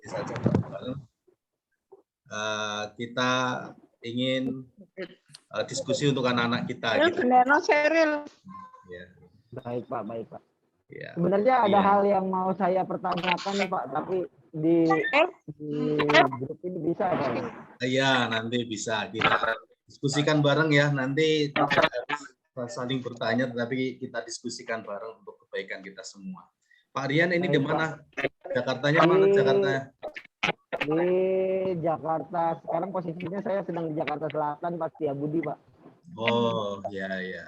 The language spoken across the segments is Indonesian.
bisa coba bareng. Kita ingin diskusi untuk anak-anak kita. Gitu. Ya. Baik Pak, baik Pak. Ya. Sebenarnya ada hal yang mau saya pertanyakan Pak, tapi di grup ini bisa Pak? Iya, nanti bisa kita diskusikan bareng ya. Nanti tidak harus saling bertanya, tetapi kita diskusikan bareng untuk kebaikan kita semua. Pak Rian ini di mana? Jakartanya mana? Jakarta? Di Jakarta. Sekarang posisinya saya sedang di Jakarta Selatan, Pak Setiabudi, Pak. Oh, ya, ya.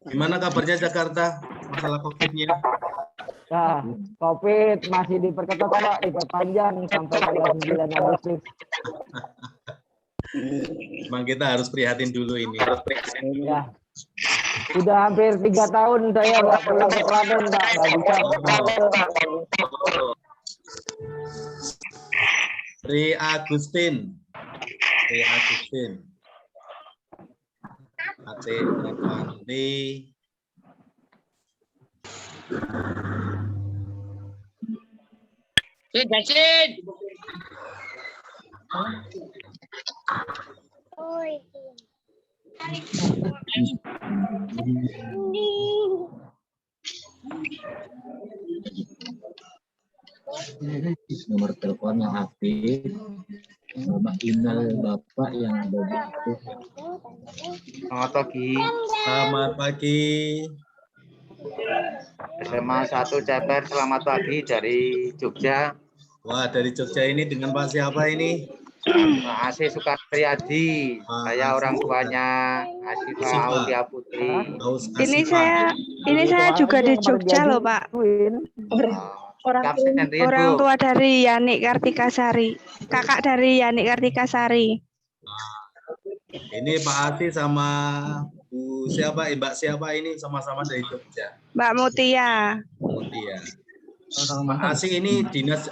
Gimana kabarnya Jakarta? Masalah COVID-nya? Nah, COVID masih diperketat, Pak, diperpanjang sampai tanggal 9 Agustus. Memang kita harus prihatin dulu ini. Ya. Sudah hampir 3 tahun saya nggak pulang ke Klaten, Pak. Nggak bisa. Tri Agustin. Ate Andi. Nomor telepon yang aktif, nomor email Bapak yang ada di aktif. Selamat pagi. Selamat pagi. SMA 1 Ceper, selamat pagi dari Jogja. Wah, dari Jogja ini dengan Pak siapa ini? Pak Asih Sukapriyadi. Saya orang tuanya Asyifa Aulia Putri. Ini saya juga di Jogja loh, Pak. Orang tua dari Yani Kartikasari. Kakak dari Yani Kartikasari. Ini Pak Asih sama Bu siapa? Mbak siapa ini sama-sama dari Jogja? Mbak Mutia. Mutia. Pak Asih ini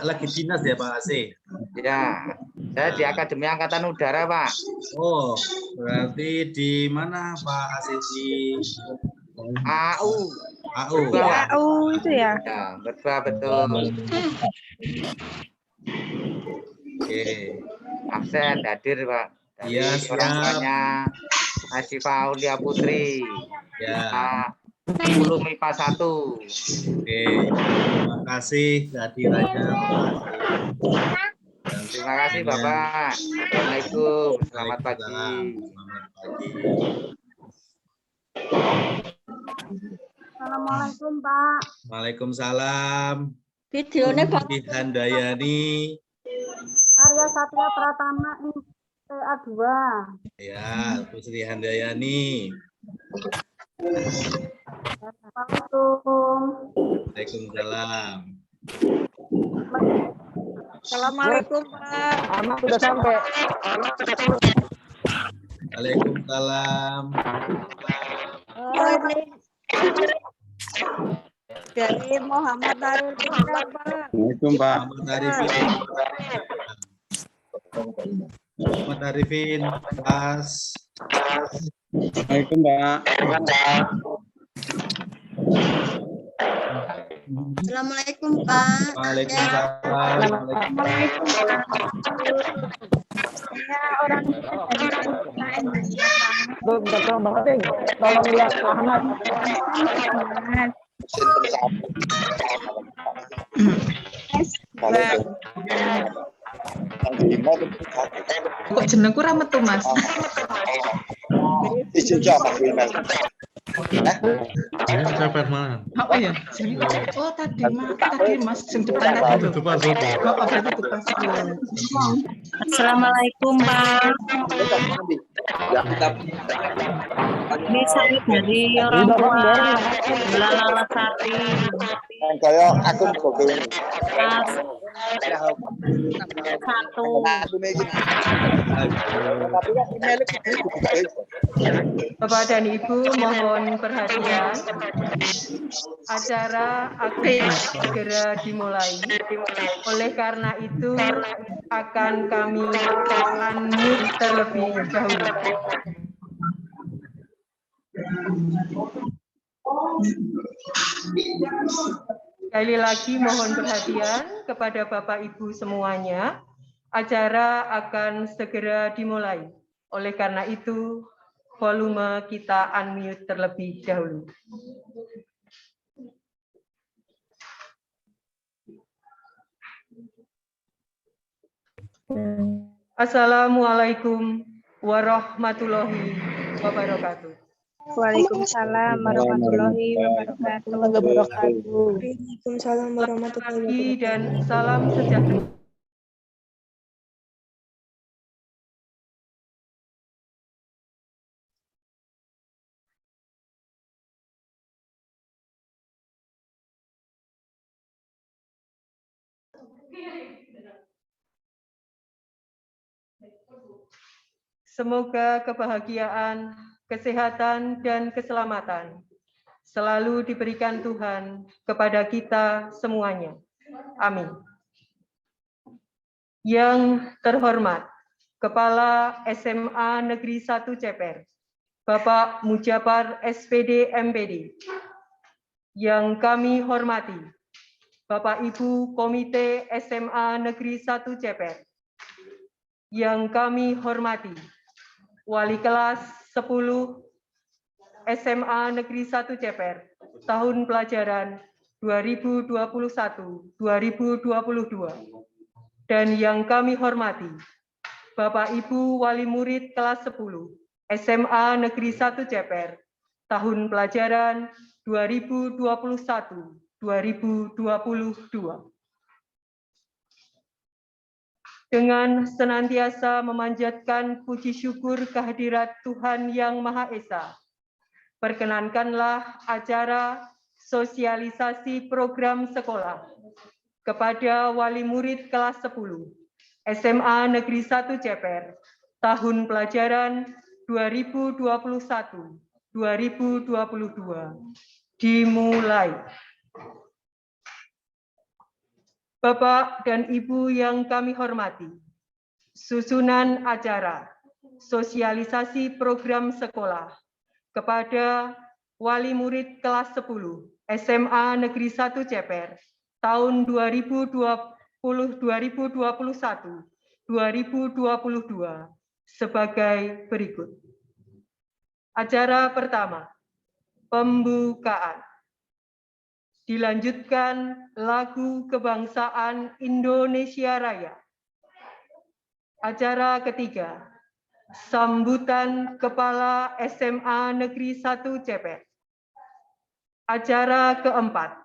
lagi dinas ya Pak Asih? Ya, saya di Akademi Angkatan Udara, Pak. Oh, berarti di mana Pak Asih? Di AU. AU itu ya? Ya, betul. Oke. Absen hadir, Pak. Dari Iya, orang siap. tuanya Asyifa Aulia Putri. Ya. 10 MIPA 1. Oke. Terima kasih kehadirannya Pak Asih. Terima kasih Bapak. Assalamualaikum. Selamat pagi. Selamat pagi. Assalamualaikum Pak. Waalaikumsalam. Videonya Pak. Handayani. Arya Satria Pratama TA2. Ya, Bu Sri Handayani. Assalamualaikum. Waalaikumsalam. Assalamualaikum Pak. Anak sudah sampai. Waalaikumsalam. Dari Muhammad Arifin Pak. Assalamualaikum Pak. Muhammad Arifin, Pas. Assalamualaikum Pak. Assalamualaikum Pak. Waalaikumsalam. Saya orang Betul banget, tolong lihat Ahmad. Kok jenengku ra metu, Mas? Oh iya. Oh tadi Mas sing depan tadi. Oh berarti itu pas. Assalamualaikum, Pak. Ini saya dari orang tua Lala Sari. Kayak aku Satu. Bapak dan Ibu mohon perhatian. Acara akan segera dimulai. Oleh karena itu akan kami unmute terlebih dahulu. Sekali lagi mohon perhatian kepada Bapak Ibu semuanya. Acara akan segera dimulai. Oleh karena itu, volume kita unmute terlebih dahulu. Assalamualaikum warahmatullahi wabarakatuh. Waalaikumsalam warahmatullahi wabarakatuh. Waalaikumsalam warahmatullahi Pagi wabarakatuh. dan salam sejahtera. Semoga kebahagiaan, kesehatan, dan keselamatan selalu diberikan Tuhan kepada kita semuanya. Amin. Yang terhormat, Kepala SMA Negeri 1 Ceper, Bapak Mujabar SPD MPD. Yang kami hormati, Bapak Ibu Komite SMA Negeri 1 Ceper. Yang kami hormati, Wali kelas 10 SMA Negeri 1 Ceper, tahun pelajaran 2021-2022. Dan yang kami hormati, Bapak Ibu Wali Murid kelas 10 SMA Negeri 1 Ceper, tahun pelajaran 2021-2022. Dengan senantiasa memanjatkan puji syukur kehadirat Tuhan Yang Maha Esa, perkenankanlah acara sosialisasi program sekolah kepada wali murid kelas 10 SMA Negeri 1 Ceper, tahun pelajaran 2021-2022 dimulai. Bapak dan Ibu yang kami hormati, susunan acara sosialisasi program sekolah kepada wali murid kelas 10 SMA Negeri 1 Ceper tahun 2021-2022 sebagai berikut. Acara pertama, pembukaan. Dilanjutkan lagu kebangsaan Indonesia Raya. Acara ketiga, sambutan Kepala SMA Negeri 1 Ceper. Acara keempat,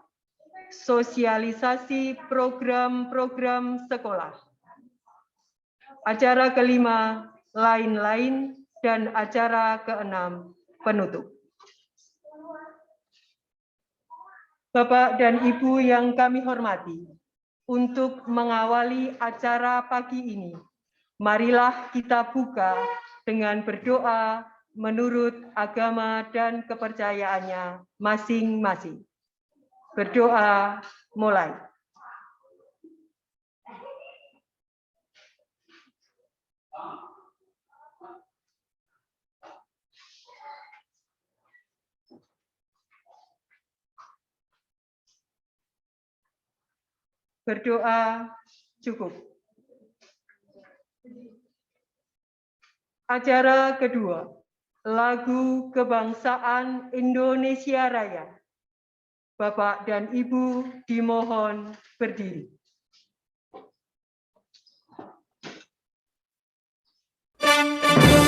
sosialisasi program-program sekolah. Acara kelima, lain-lain, dan acara keenam, penutup. Bapak dan Ibu yang kami hormati, untuk mengawali acara pagi ini, marilah kita buka dengan berdoa menurut agama dan kepercayaannya masing-masing. Berdoa mulai. Berdoa cukup. Acara kedua, lagu kebangsaan Indonesia Raya. Bapak dan Ibu dimohon berdiri. Indonesia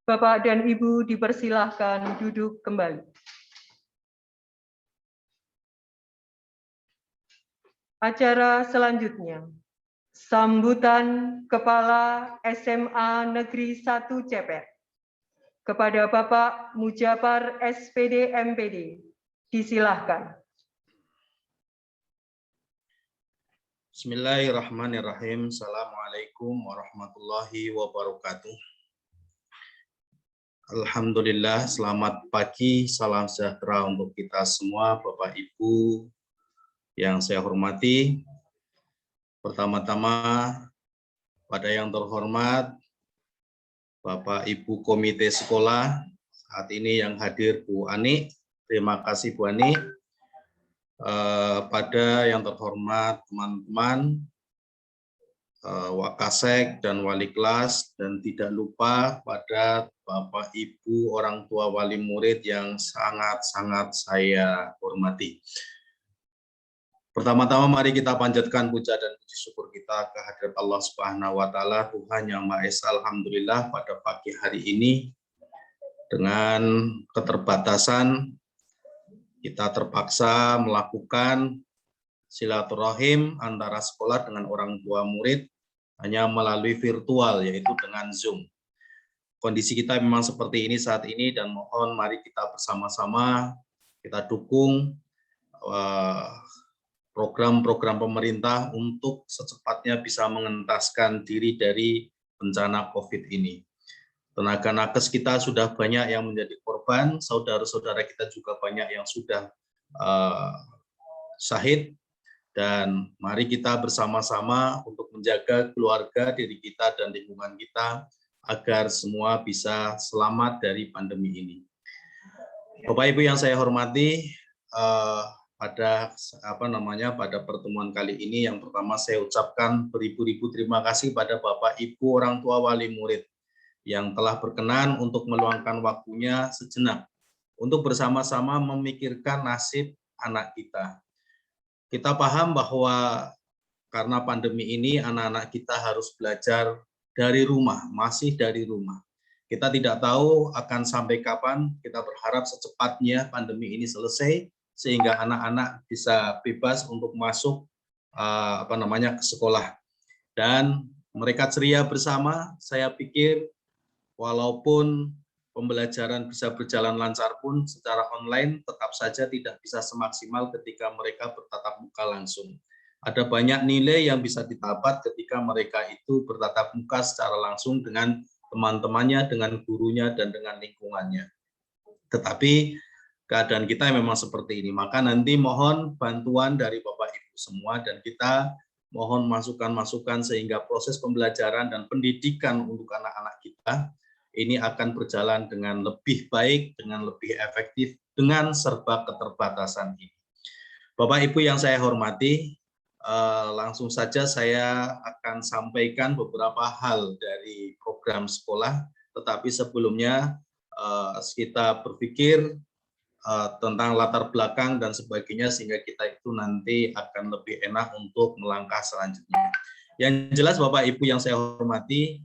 Bapak dan Ibu dipersilahkan duduk kembali. Acara selanjutnya, sambutan Kepala SMA Negeri 1 Ceper kepada Bapak Mujapar SPD MPD. Disilahkan. Bismillahirrahmanirrahim. Assalamualaikum warahmatullahi wabarakatuh. Alhamdulillah, selamat pagi, salam sejahtera untuk kita semua, Bapak Ibu yang saya hormati. Pertama-tama, pada yang terhormat, Bapak Ibu Komite Sekolah, saat ini yang hadir Bu Ani, terima kasih Bu Ani. Pada yang terhormat teman-teman, Wakasek dan wali kelas, dan tidak lupa pada Bapak Ibu orang tua wali murid yang sangat-sangat saya hormati. Pertama-tama mari kita panjatkan puja dan puji syukur kita kehadirat Allah Subhanahu wa taala, Tuhan yang Maha Esa. Alhamdulillah pada pagi hari ini dengan keterbatasan kita terpaksa melakukan silaturahim antara sekolah dengan orang tua murid hanya melalui virtual, yaitu dengan Zoom. Kondisi kita memang seperti ini saat ini, dan mohon mari kita bersama-sama kita dukung program-program pemerintah untuk secepatnya bisa mengentaskan diri dari bencana COVID ini. Tenaga nakes kita sudah banyak yang menjadi korban, saudara-saudara kita juga banyak yang sudah syahid, dan mari kita bersama-sama untuk menjaga keluarga, diri kita, dan lingkungan kita agar semua bisa selamat dari pandemi ini. Bapak Ibu yang saya hormati, pada pertemuan kali ini yang pertama saya ucapkan beribu-ribu terima kasih pada Bapak Ibu orang tua wali murid yang telah berkenan untuk meluangkan waktunya sejenak untuk bersama-sama memikirkan nasib anak kita. Kita paham bahwa karena pandemi ini anak-anak kita harus belajar dari rumah, masih dari rumah. Kita tidak tahu akan sampai kapan, kita berharap secepatnya pandemi ini selesai sehingga anak-anak bisa bebas untuk masuk ke sekolah. Dan mereka ceria bersama, saya pikir walaupun pembelajaran bisa berjalan lancar pun secara online tetap saja tidak bisa semaksimal ketika mereka bertatap muka langsung. Ada banyak nilai yang bisa didapat ketika mereka itu bertatap muka secara langsung dengan teman-temannya, dengan gurunya, dan dengan lingkungannya. Tetapi keadaan kita memang seperti ini, maka nanti mohon bantuan dari Bapak Ibu semua, dan kita mohon masukan-masukan sehingga proses pembelajaran dan pendidikan untuk anak-anak kita ini akan berjalan dengan lebih baik, dengan lebih efektif, dengan serba keterbatasan ini. Bapak Ibu yang saya hormati, langsung saja saya akan sampaikan beberapa hal dari program sekolah, tetapi sebelumnya kita berpikir tentang latar belakang dan sebagainya sehingga kita itu nanti akan lebih enak untuk melangkah selanjutnya. Yang jelas Bapak Ibu yang saya hormati,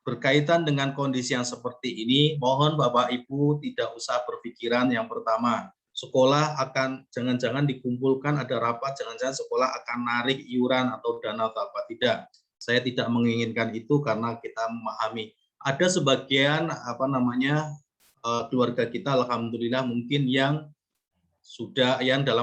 berkaitan dengan kondisi yang seperti ini, mohon Bapak Ibu tidak usah berpikiran yang pertama, sekolah akan jangan-jangan dikumpulkan ada rapat, jangan-jangan sekolah akan narik iuran atau dana atau apa. Tidak, saya tidak menginginkan itu karena kita memahami ada sebagian keluarga kita alhamdulillah mungkin yang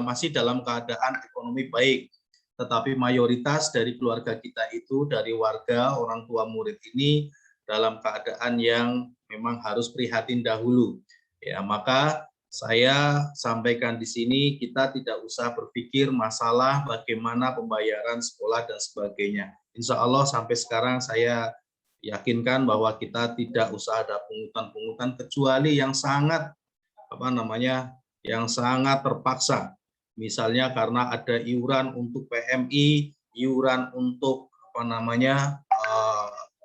masih dalam keadaan ekonomi baik, tetapi mayoritas dari keluarga kita itu dari warga orang tua murid ini dalam keadaan yang memang harus prihatin dahulu. Ya, maka saya sampaikan di sini kita tidak usah berpikir masalah bagaimana pembayaran sekolah dan sebagainya. Insya Allah sampai sekarang saya yakinkan bahwa kita tidak usah ada pungutan-pungutan kecuali yang sangat terpaksa. Misalnya karena ada iuran untuk PMI, iuran untuk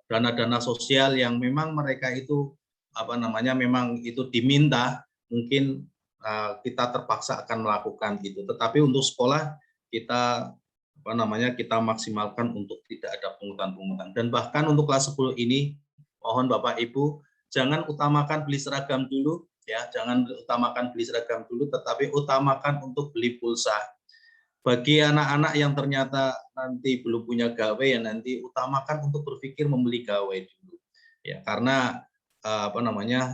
dana-dana sosial yang memang mereka itu memang itu diminta, mungkin kita terpaksa akan melakukan itu. Tetapi untuk sekolah kita kita maksimalkan untuk tidak ada pungutan-pungutan. Dan bahkan untuk kelas 10 ini mohon Bapak Ibu jangan utamakan beli seragam dulu, ya, jangan utamakan beli seragam dulu, tetapi utamakan untuk beli pulsa. Bagi anak-anak yang ternyata nanti belum punya gawe, ya nanti utamakan untuk berpikir membeli gawe dulu, ya, karena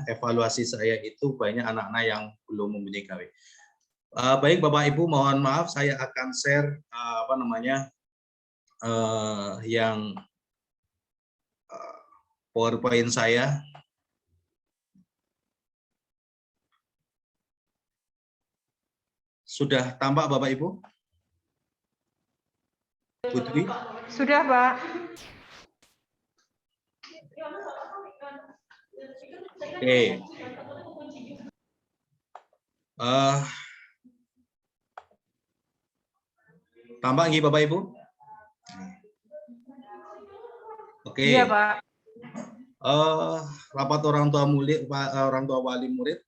evaluasi saya itu banyak anak-anak yang belum mempunyai gawe. Baik Bapak Ibu, mohon maaf saya akan share yang PowerPoint saya. Sudah tampak Bapak Ibu? Putri? Sudah, Pak. Oke. Tampak nggih Bapak Ibu? Oke. Iya, Pak. Rapat orang tua wali murid,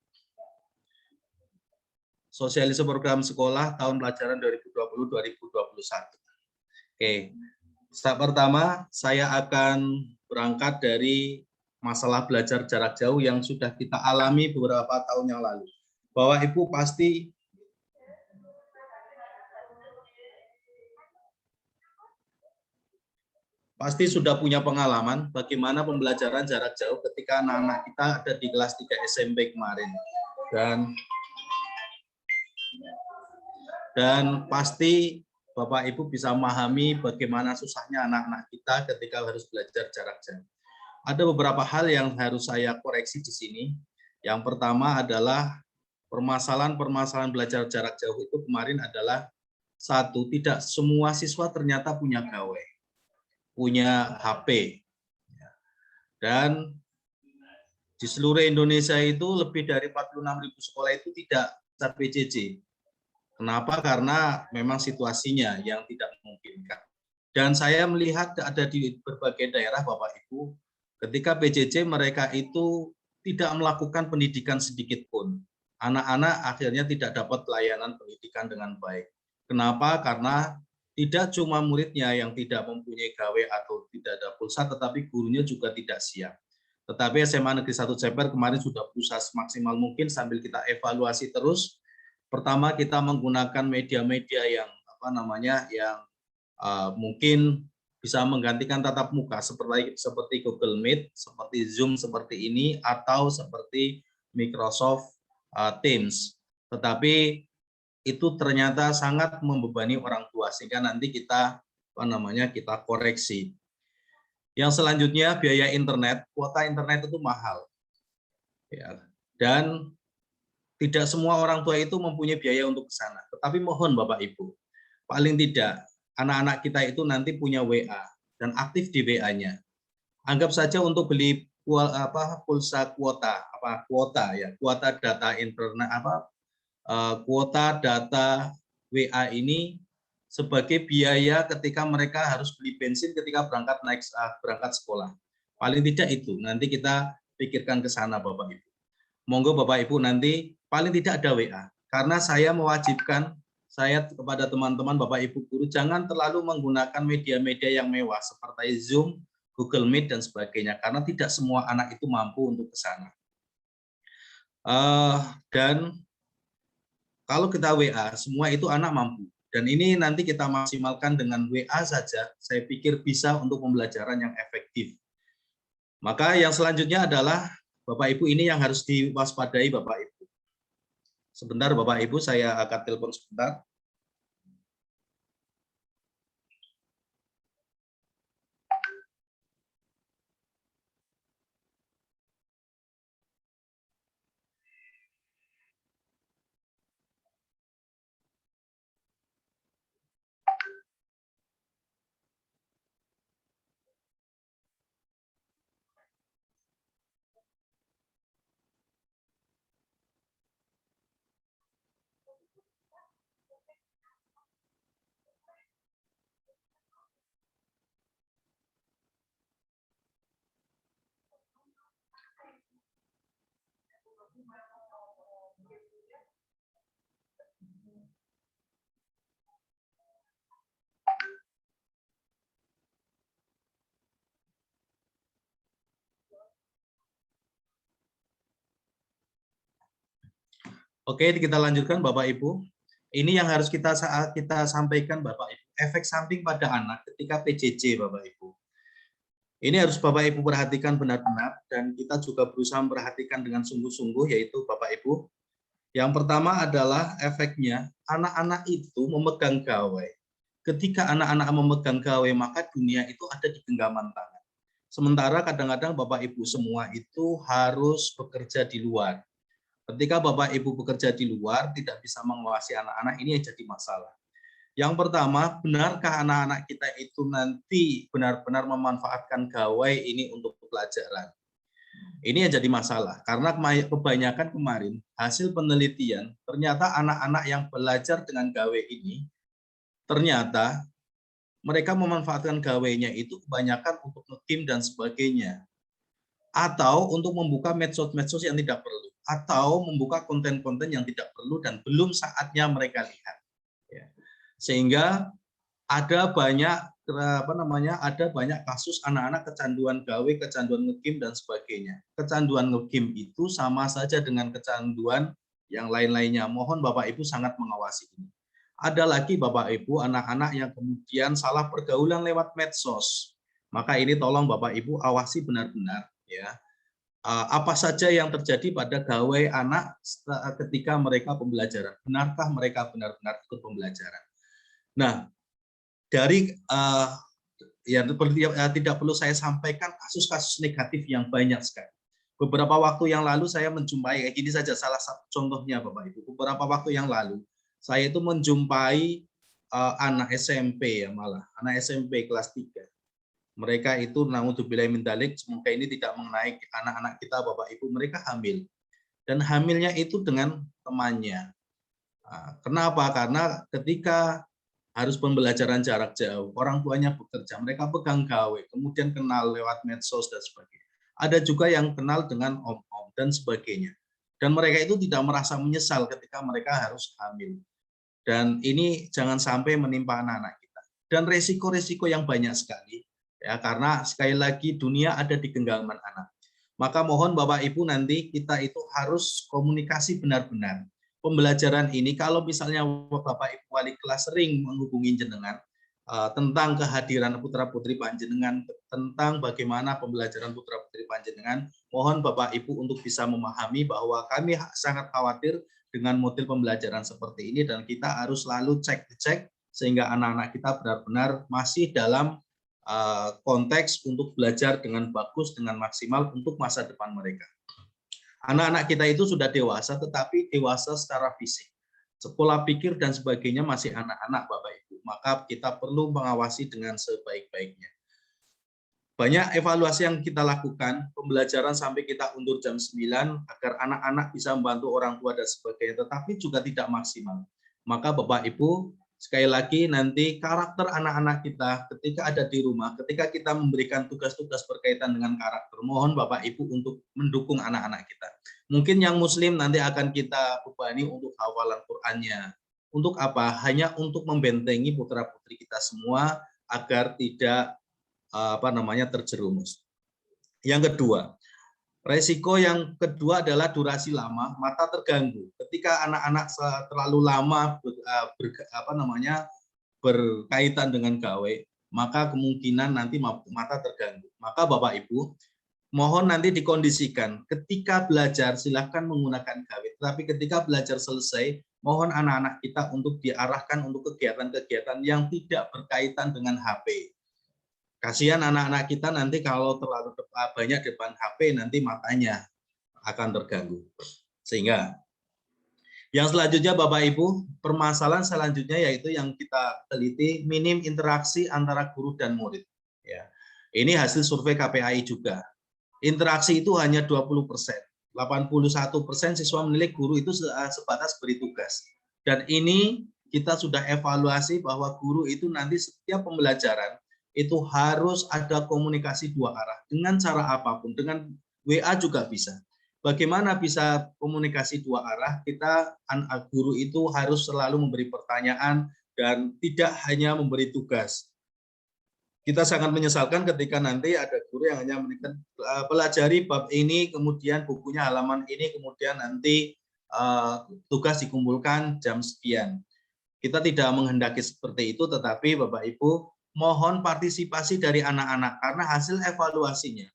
sosialisasi program sekolah tahun pelajaran 2020-2021. Oke, step pertama saya akan berangkat dari masalah belajar jarak jauh yang sudah kita alami beberapa tahun yang lalu. Bapak Ibu pasti sudah punya pengalaman bagaimana pembelajaran jarak jauh ketika anak-anak kita ada di kelas 3 SMP kemarin. Dan pasti Bapak Ibu bisa memahami bagaimana susahnya anak-anak kita ketika harus belajar jarak jauh. Ada beberapa hal yang harus saya koreksi di sini. Yang pertama adalah permasalahan belajar jarak jauh itu kemarin adalah satu, tidak semua siswa ternyata punya gawe, punya HP. Dan di seluruh Indonesia itu lebih dari 46.000 sekolah itu tidak bisa PJJ. Kenapa? Karena memang situasinya yang tidak memungkinkan. Dan saya melihat ada di berbagai daerah, Bapak Ibu, ketika PJJ mereka itu tidak melakukan pendidikan sedikit pun. Anak-anak akhirnya tidak dapat pelayanan pendidikan dengan baik. Kenapa? Karena tidak cuma muridnya yang tidak mempunyai gawe atau tidak ada pulsa, tetapi gurunya juga tidak siap. Tetapi SMA Negeri 1 Ceper kemarin sudah berusaha semaksimal mungkin sambil kita evaluasi terus. Pertama, kita menggunakan media-media yang mungkin bisa menggantikan tatap muka seperti Google Meet, seperti Zoom seperti ini, atau seperti Microsoft Teams. Tetapi itu ternyata sangat membebani orang tua sehingga nanti kita kita koreksi. Yang selanjutnya biaya internet, kuota internet itu mahal. Ya, dan tidak semua orang tua itu mempunyai biaya untuk ke sana. Tetapi mohon Bapak Ibu, paling tidak anak-anak kita itu nanti punya WA dan aktif di WA-nya. Anggap saja untuk beli pulsa kuota data internet kuota data WA ini sebagai biaya ketika mereka harus beli bensin ketika berangkat sekolah. Paling tidak itu nanti kita pikirkan ke sana Bapak Ibu. Monggo Bapak Ibu nanti paling tidak ada WA, karena saya mewajibkan saya kepada teman-teman Bapak Ibu guru jangan terlalu menggunakan media-media yang mewah seperti Zoom, Google Meet dan sebagainya, karena tidak semua anak itu mampu untuk ke sana. Dan kalau kita WA, semua itu anak mampu. Dan ini nanti kita maksimalkan dengan WA saja, saya pikir bisa untuk pembelajaran yang efektif. Maka yang selanjutnya adalah Bapak Ibu ini yang harus diwaspadai Bapak Ibu. Sebentar Bapak Ibu, saya akan telepon sebentar. Oke, kita lanjutkan Bapak Ibu. Ini yang harus kita sampaikan Bapak Ibu. Efek samping pada anak ketika PJJ Bapak Ibu. Ini harus Bapak Ibu perhatikan benar-benar dan kita juga berusaha memperhatikan dengan sungguh-sungguh, yaitu Bapak Ibu. Yang pertama adalah efeknya anak-anak itu memegang gawai. Ketika anak-anak memegang gawai, maka dunia itu ada di genggaman tangan. Sementara kadang-kadang Bapak Ibu semua itu harus bekerja di luar. Ketika Bapak Ibu bekerja di luar, tidak bisa menguasai anak-anak, ini yang jadi masalah. Yang pertama, benarkah anak-anak kita itu nanti benar-benar memanfaatkan gawai ini untuk pelajaran? Ini yang jadi masalah, karena kebanyakan kemarin hasil penelitian, ternyata anak-anak yang belajar dengan gawai ini, ternyata mereka memanfaatkan gawainya itu kebanyakan untuk nge-game dan sebagainya. Atau untuk membuka medsos-medsos yang tidak perlu, atau membuka konten-konten yang tidak perlu dan belum saatnya mereka lihat. Ya. Sehingga ada banyak kasus anak-anak kecanduan gawe, kecanduan nge-game dan sebagainya. Kecanduan nge-game itu sama saja dengan kecanduan yang lain-lainnya. Mohon Bapak Ibu sangat mengawasi ini. Ada lagi Bapak Ibu anak-anak yang kemudian salah pergaulan lewat medsos. Maka ini tolong Bapak Ibu awasi benar-benar ya. Apa saja yang terjadi pada gawai anak ketika mereka pembelajaran. Benarkah mereka benar-benar ikut pembelajaran? Nah, dari tidak perlu saya sampaikan kasus-kasus negatif yang banyak sekali. Beberapa waktu yang lalu saya menjumpai, kayak gini saja salah satu contohnya Bapak Ibu. Beberapa waktu yang lalu saya itu menjumpai anak SMP ya malah, anak SMP kelas 3. Mereka itu naudzubillah min dzalik, semoga ini tidak mengenai anak-anak kita Bapak Ibu, mereka hamil. Dan hamilnya itu dengan temannya. Kenapa? Karena ketika harus pembelajaran jarak jauh, orang tuanya bekerja, mereka pegang gawe, kemudian kenal lewat medsos dan sebagainya. Ada juga yang kenal dengan om-om dan sebagainya. Dan mereka itu tidak merasa menyesal ketika mereka harus hamil. Dan ini jangan sampai menimpa anak-anak kita. Dan resiko-resiko yang banyak sekali. Ya, karena sekali lagi dunia ada di genggaman anak. Maka mohon Bapak Ibu nanti kita itu harus komunikasi benar-benar. Pembelajaran ini kalau misalnya Bapak Ibu wali kelas sering menghubungi jenengan tentang kehadiran putra-putri panjenengan, tentang bagaimana pembelajaran putra-putri panjenengan, mohon Bapak Ibu untuk bisa memahami bahwa kami sangat khawatir dengan model pembelajaran seperti ini dan kita harus selalu cek sehingga anak-anak kita benar-benar masih dalam konteks untuk belajar dengan bagus, dengan maksimal untuk masa depan mereka. Anak-anak kita itu sudah dewasa, tetapi dewasa secara fisik. Pola pikir dan sebagainya masih anak-anak Bapak Ibu. Maka kita perlu mengawasi dengan sebaik-baiknya. Banyak evaluasi yang kita lakukan, pembelajaran sampai kita undur jam 9, agar anak-anak bisa membantu orang tua dan sebagainya, tetapi juga tidak maksimal. Maka Bapak Ibu, sekali lagi nanti karakter anak-anak kita ketika ada di rumah, ketika kita memberikan tugas-tugas berkaitan dengan karakter, mohon Bapak Ibu untuk mendukung anak-anak kita. Mungkin yang muslim nanti akan kita bebani untuk hafalan Qur'annya. Untuk apa? Hanya untuk membentengi putra-putri kita semua agar tidak terjerumus. Yang kedua, resiko yang kedua adalah durasi lama, mata terganggu. Ketika anak-anak terlalu lama berkaitan dengan gawe, maka kemungkinan nanti mata terganggu. Maka Bapak Ibu, mohon nanti dikondisikan. Ketika belajar silahkan menggunakan gawe, tapi ketika belajar selesai, mohon anak-anak kita untuk diarahkan untuk kegiatan-kegiatan yang tidak berkaitan dengan HP. Kasihan anak-anak kita nanti kalau terlalu banyak depan HP nanti matanya akan terganggu. Sehingga yang selanjutnya Bapak Ibu, permasalahan selanjutnya yaitu yang kita teliti minim interaksi antara guru dan murid. Ya. Ini hasil survei KPAI juga. Interaksi itu hanya 20%. 81% siswa menilai guru itu sebatas beri tugas. Dan ini kita sudah evaluasi bahwa guru itu nanti setiap pembelajaran itu harus ada komunikasi dua arah dengan cara apapun, dengan WA juga bisa. Bagaimana bisa komunikasi dua arah? Kita guru itu harus selalu memberi pertanyaan dan tidak hanya memberi tugas. Kita sangat menyesalkan ketika nanti ada guru yang hanya memberikan pelajari bab ini, kemudian bukunya halaman ini, kemudian nanti tugas dikumpulkan jam sekian. Kita tidak menghendaki seperti itu, tetapi Bapak Ibu mohon partisipasi dari anak-anak karena hasil evaluasinya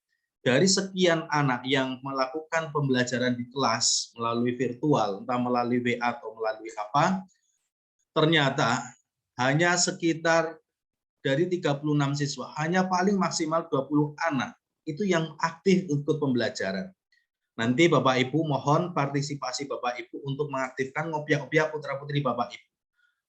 dari sekian anak yang melakukan pembelajaran di kelas melalui virtual, entah melalui WA atau melalui apa, ternyata hanya sekitar dari 36 siswa, hanya paling maksimal 20 anak itu yang aktif ikut pembelajaran. Nanti Bapak Ibu mohon partisipasi Bapak Ibu untuk mengaktifkan ngopiak-ngopiak putra-putri Bapak Ibu.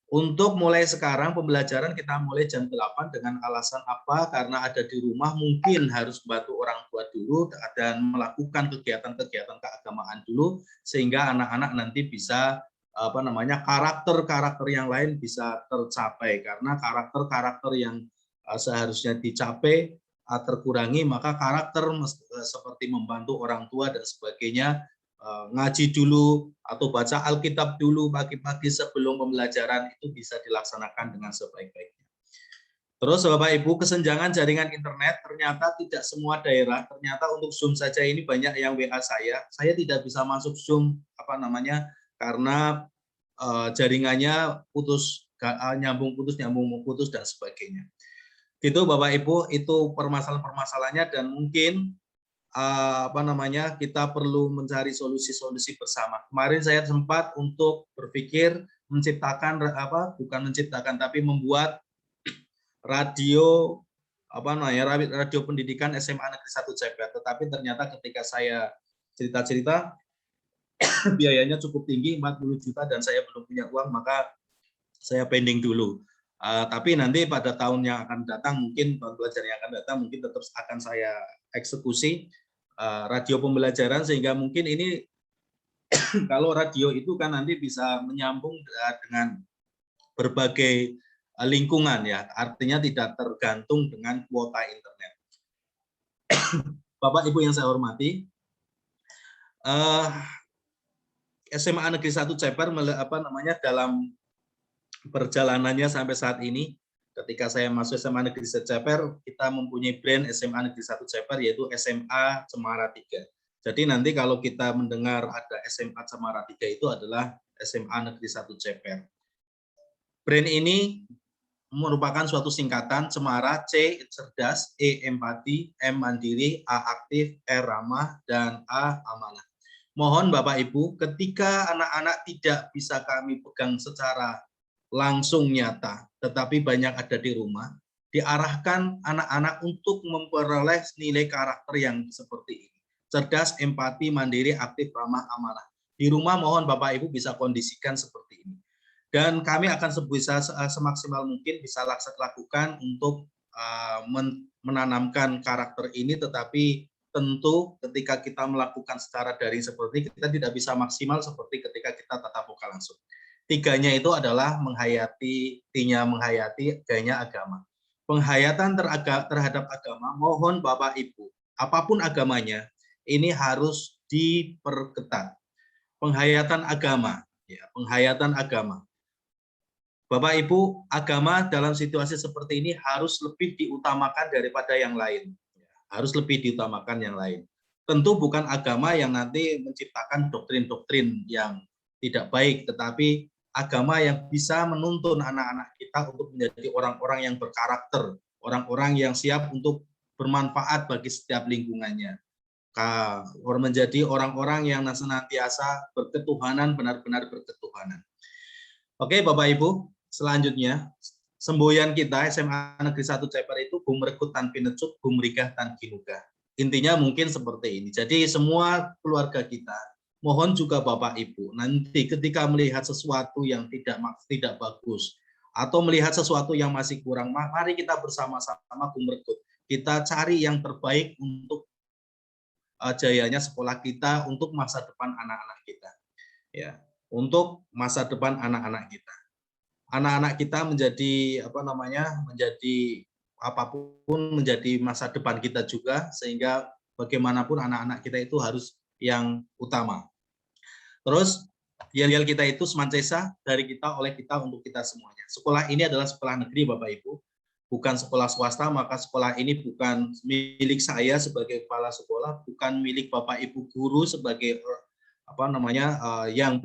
Untuk mulai sekarang pembelajaran kita mulai jam 8 dengan alasan apa? Karena ada di rumah mungkin harus bantu orang tua dulu dan melakukan kegiatan-kegiatan keagamaan dulu sehingga anak-anak nanti bisa karakter-karakter yang lain bisa tercapai karena karakter-karakter yang seharusnya dicapai terkurangi, maka karakter seperti membantu orang tua dan sebagainya, ngaji dulu atau baca Alkitab dulu pagi-pagi sebelum pembelajaran itu bisa dilaksanakan dengan sebaik-baiknya. Terus Bapak Ibu, kesenjangan jaringan internet ternyata tidak semua daerah, ternyata untuk Zoom saja ini banyak yang WA saya tidak bisa masuk Zoom karena jaringannya putus, nyambung putus dan sebagainya. Gitu Bapak Ibu, itu permasalahan-permasalahannya dan mungkin kita perlu mencari solusi-solusi bersama. Kemarin saya sempat untuk berpikir menciptakan tapi membuat radio radio pendidikan SMA Negeri 1 Ceper. Tetapi ternyata ketika saya cerita-cerita biayanya cukup tinggi 40 juta dan saya belum punya uang, maka saya pending dulu. Tapi nanti pada tahun yang akan datang, mungkin tahun belajar yang akan datang, mungkin tetap akan saya eksekusi radio pembelajaran sehingga mungkin ini kalau radio itu kan nanti bisa menyambung dengan berbagai lingkungan ya, artinya tidak tergantung dengan kuota internet. Bapak Ibu yang saya hormati, SMA Negeri 1 Ceper dalam perjalanannya sampai saat ini, ketika saya masuk SMA Negeri 1 Ceper, kita mempunyai brand SMA Negeri 1 Ceper yaitu SMA Cemara 3. Jadi nanti kalau kita mendengar ada SMA Cemara 3 itu adalah SMA Negeri 1 Ceper. Brand ini merupakan suatu singkatan Cemara, C cerdas, E empati, M mandiri, A aktif, R ramah, dan A amanah. Mohon Bapak Ibu, ketika anak-anak tidak bisa kami pegang secara langsung nyata, tetapi banyak ada di rumah, diarahkan anak-anak untuk memperoleh nilai karakter yang seperti ini. Cerdas, empati, mandiri, aktif, ramah, amanah. Di rumah mohon Bapak Ibu bisa kondisikan seperti ini. Dan kami akan sebisa semaksimal mungkin bisa lakukan untuk menanamkan karakter ini, tetapi tentu ketika kita melakukan secara daring seperti kita tidak bisa maksimal seperti ketika kita tatap muka langsung. Tiganya itu adalah menghayati, T-nya menghayati, G-nya agama. Penghayatan terhadap agama, mohon Bapak Ibu, apapun agamanya, ini harus diperketat. Penghayatan agama, ya, penghayatan agama. Bapak Ibu, agama dalam situasi seperti ini harus lebih diutamakan daripada yang lain. Harus lebih diutamakan yang lain. Tentu bukan agama yang nanti menciptakan doktrin-doktrin yang tidak baik, tetapi agama yang bisa menuntun anak-anak kita untuk menjadi orang-orang yang berkarakter, orang-orang yang siap untuk bermanfaat bagi setiap lingkungannya. Menjadi orang-orang yang senantiasa berketuhanan, benar-benar berketuhanan. Oke Bapak Ibu, selanjutnya semboyan kita SMA Negeri 1 Ceper itu Gumrekut tan pinecut, gumrigah tan ginugah. Intinya mungkin seperti ini. Jadi semua keluarga kita, mohon juga Bapak Ibu, nanti ketika melihat sesuatu yang tidak bagus atau melihat sesuatu yang masih kurang, mari kita bersama-sama Gumrekut. Kita cari yang terbaik untuk jayanya sekolah kita, untuk masa depan anak-anak kita. Ya, untuk masa depan anak-anak kita. Anak-anak kita menjadi menjadi masa depan kita juga, sehingga bagaimanapun anak-anak kita itu harus yang utama. Terus yel-yel kita itu semantesa dari kita, oleh kita, untuk kita semuanya. Sekolah ini adalah sekolah negeri Bapak Ibu, bukan sekolah swasta, maka sekolah ini bukan milik saya sebagai kepala sekolah, bukan milik Bapak Ibu guru sebagai yang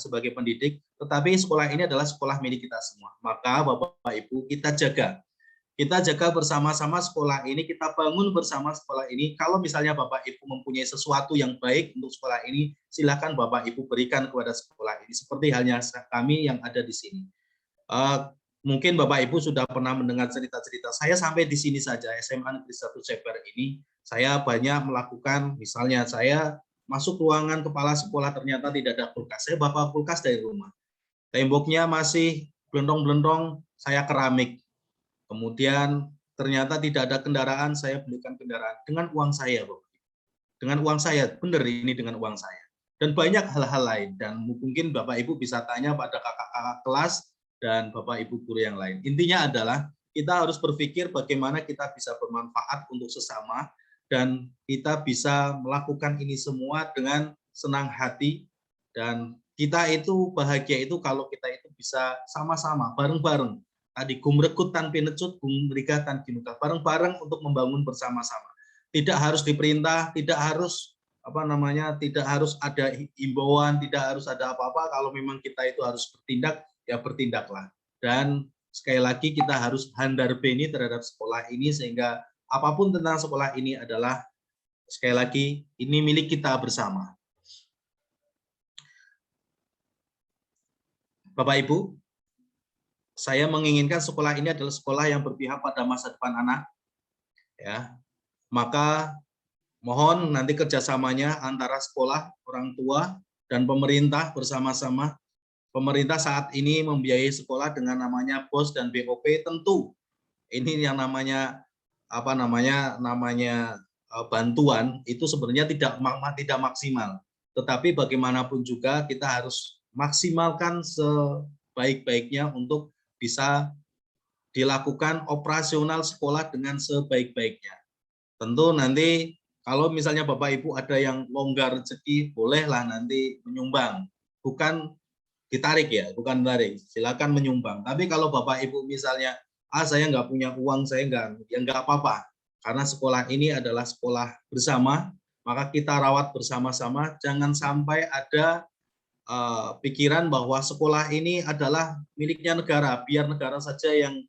sebagai pendidik, tetapi sekolah ini adalah sekolah milik kita semua. Maka Bapak Ibu kita jaga bersama-sama sekolah ini, kita bangun bersama sekolah ini. Kalau misalnya Bapak Ibu mempunyai sesuatu yang baik untuk sekolah ini, silakan Bapak Ibu berikan kepada sekolah ini. Seperti halnya kami yang ada di sini. Mungkin Bapak Ibu sudah pernah mendengar cerita-cerita saya sampai di sini saja. SMA Negeri 1 Ceper ini, saya banyak melakukan, misalnya saya masuk ruangan kepala sekolah ternyata tidak ada kulkas. Saya bawa kulkas dari rumah. Temboknya masih blendong-blendong, saya keramik. Kemudian ternyata tidak ada kendaraan, saya belikan kendaraan dengan uang saya, Bapak. Dengan uang saya, benar ini dengan uang saya. Dan banyak hal-hal lain. Dan mungkin Bapak Ibu bisa tanya pada kakak-kakak kelas dan Bapak Ibu guru yang lain. Intinya adalah kita harus berpikir bagaimana kita bisa bermanfaat untuk sesama dan kita bisa melakukan ini semua dengan senang hati. Dan kita itu bahagia itu kalau kita itu bisa sama-sama, bareng-bareng. Tadi gumrekut tan pinecut, gumrika tan kinuka, bareng-bareng untuk membangun bersama-sama. Tidak harus diperintah, tidak harus tidak harus ada himbauan, tidak harus ada apa-apa. Kalau memang kita itu harus bertindak, ya bertindaklah. Dan sekali lagi kita harus handarbeni terhadap sekolah ini sehingga apapun tentang sekolah ini adalah sekali lagi ini milik kita bersama. Bapak Ibu, saya menginginkan sekolah ini adalah sekolah yang berpihak pada masa depan anak. Ya, maka mohon nanti kerjasamanya antara sekolah, orang tua, dan pemerintah bersama-sama. Pemerintah saat ini membiayai sekolah dengan namanya BOS dan BOP. Tentu ini yang namanya bantuan itu sebenarnya tidak maksimal. Tetapi bagaimanapun juga kita harus maksimalkan sebaik-baiknya untuk bisa dilakukan operasional sekolah dengan sebaik-baiknya. Tentu nanti kalau misalnya Bapak Ibu ada yang longgar rezeki, bolehlah nanti menyumbang. Bukan ditarik ya, bukan tarik. Silakan menyumbang. Tapi kalau Bapak Ibu misalnya, saya nggak punya uang, saya nggak apa-apa. Karena sekolah ini adalah sekolah bersama, maka kita rawat bersama-sama. Jangan sampai ada pikiran bahwa sekolah ini adalah miliknya negara, biar negara saja yang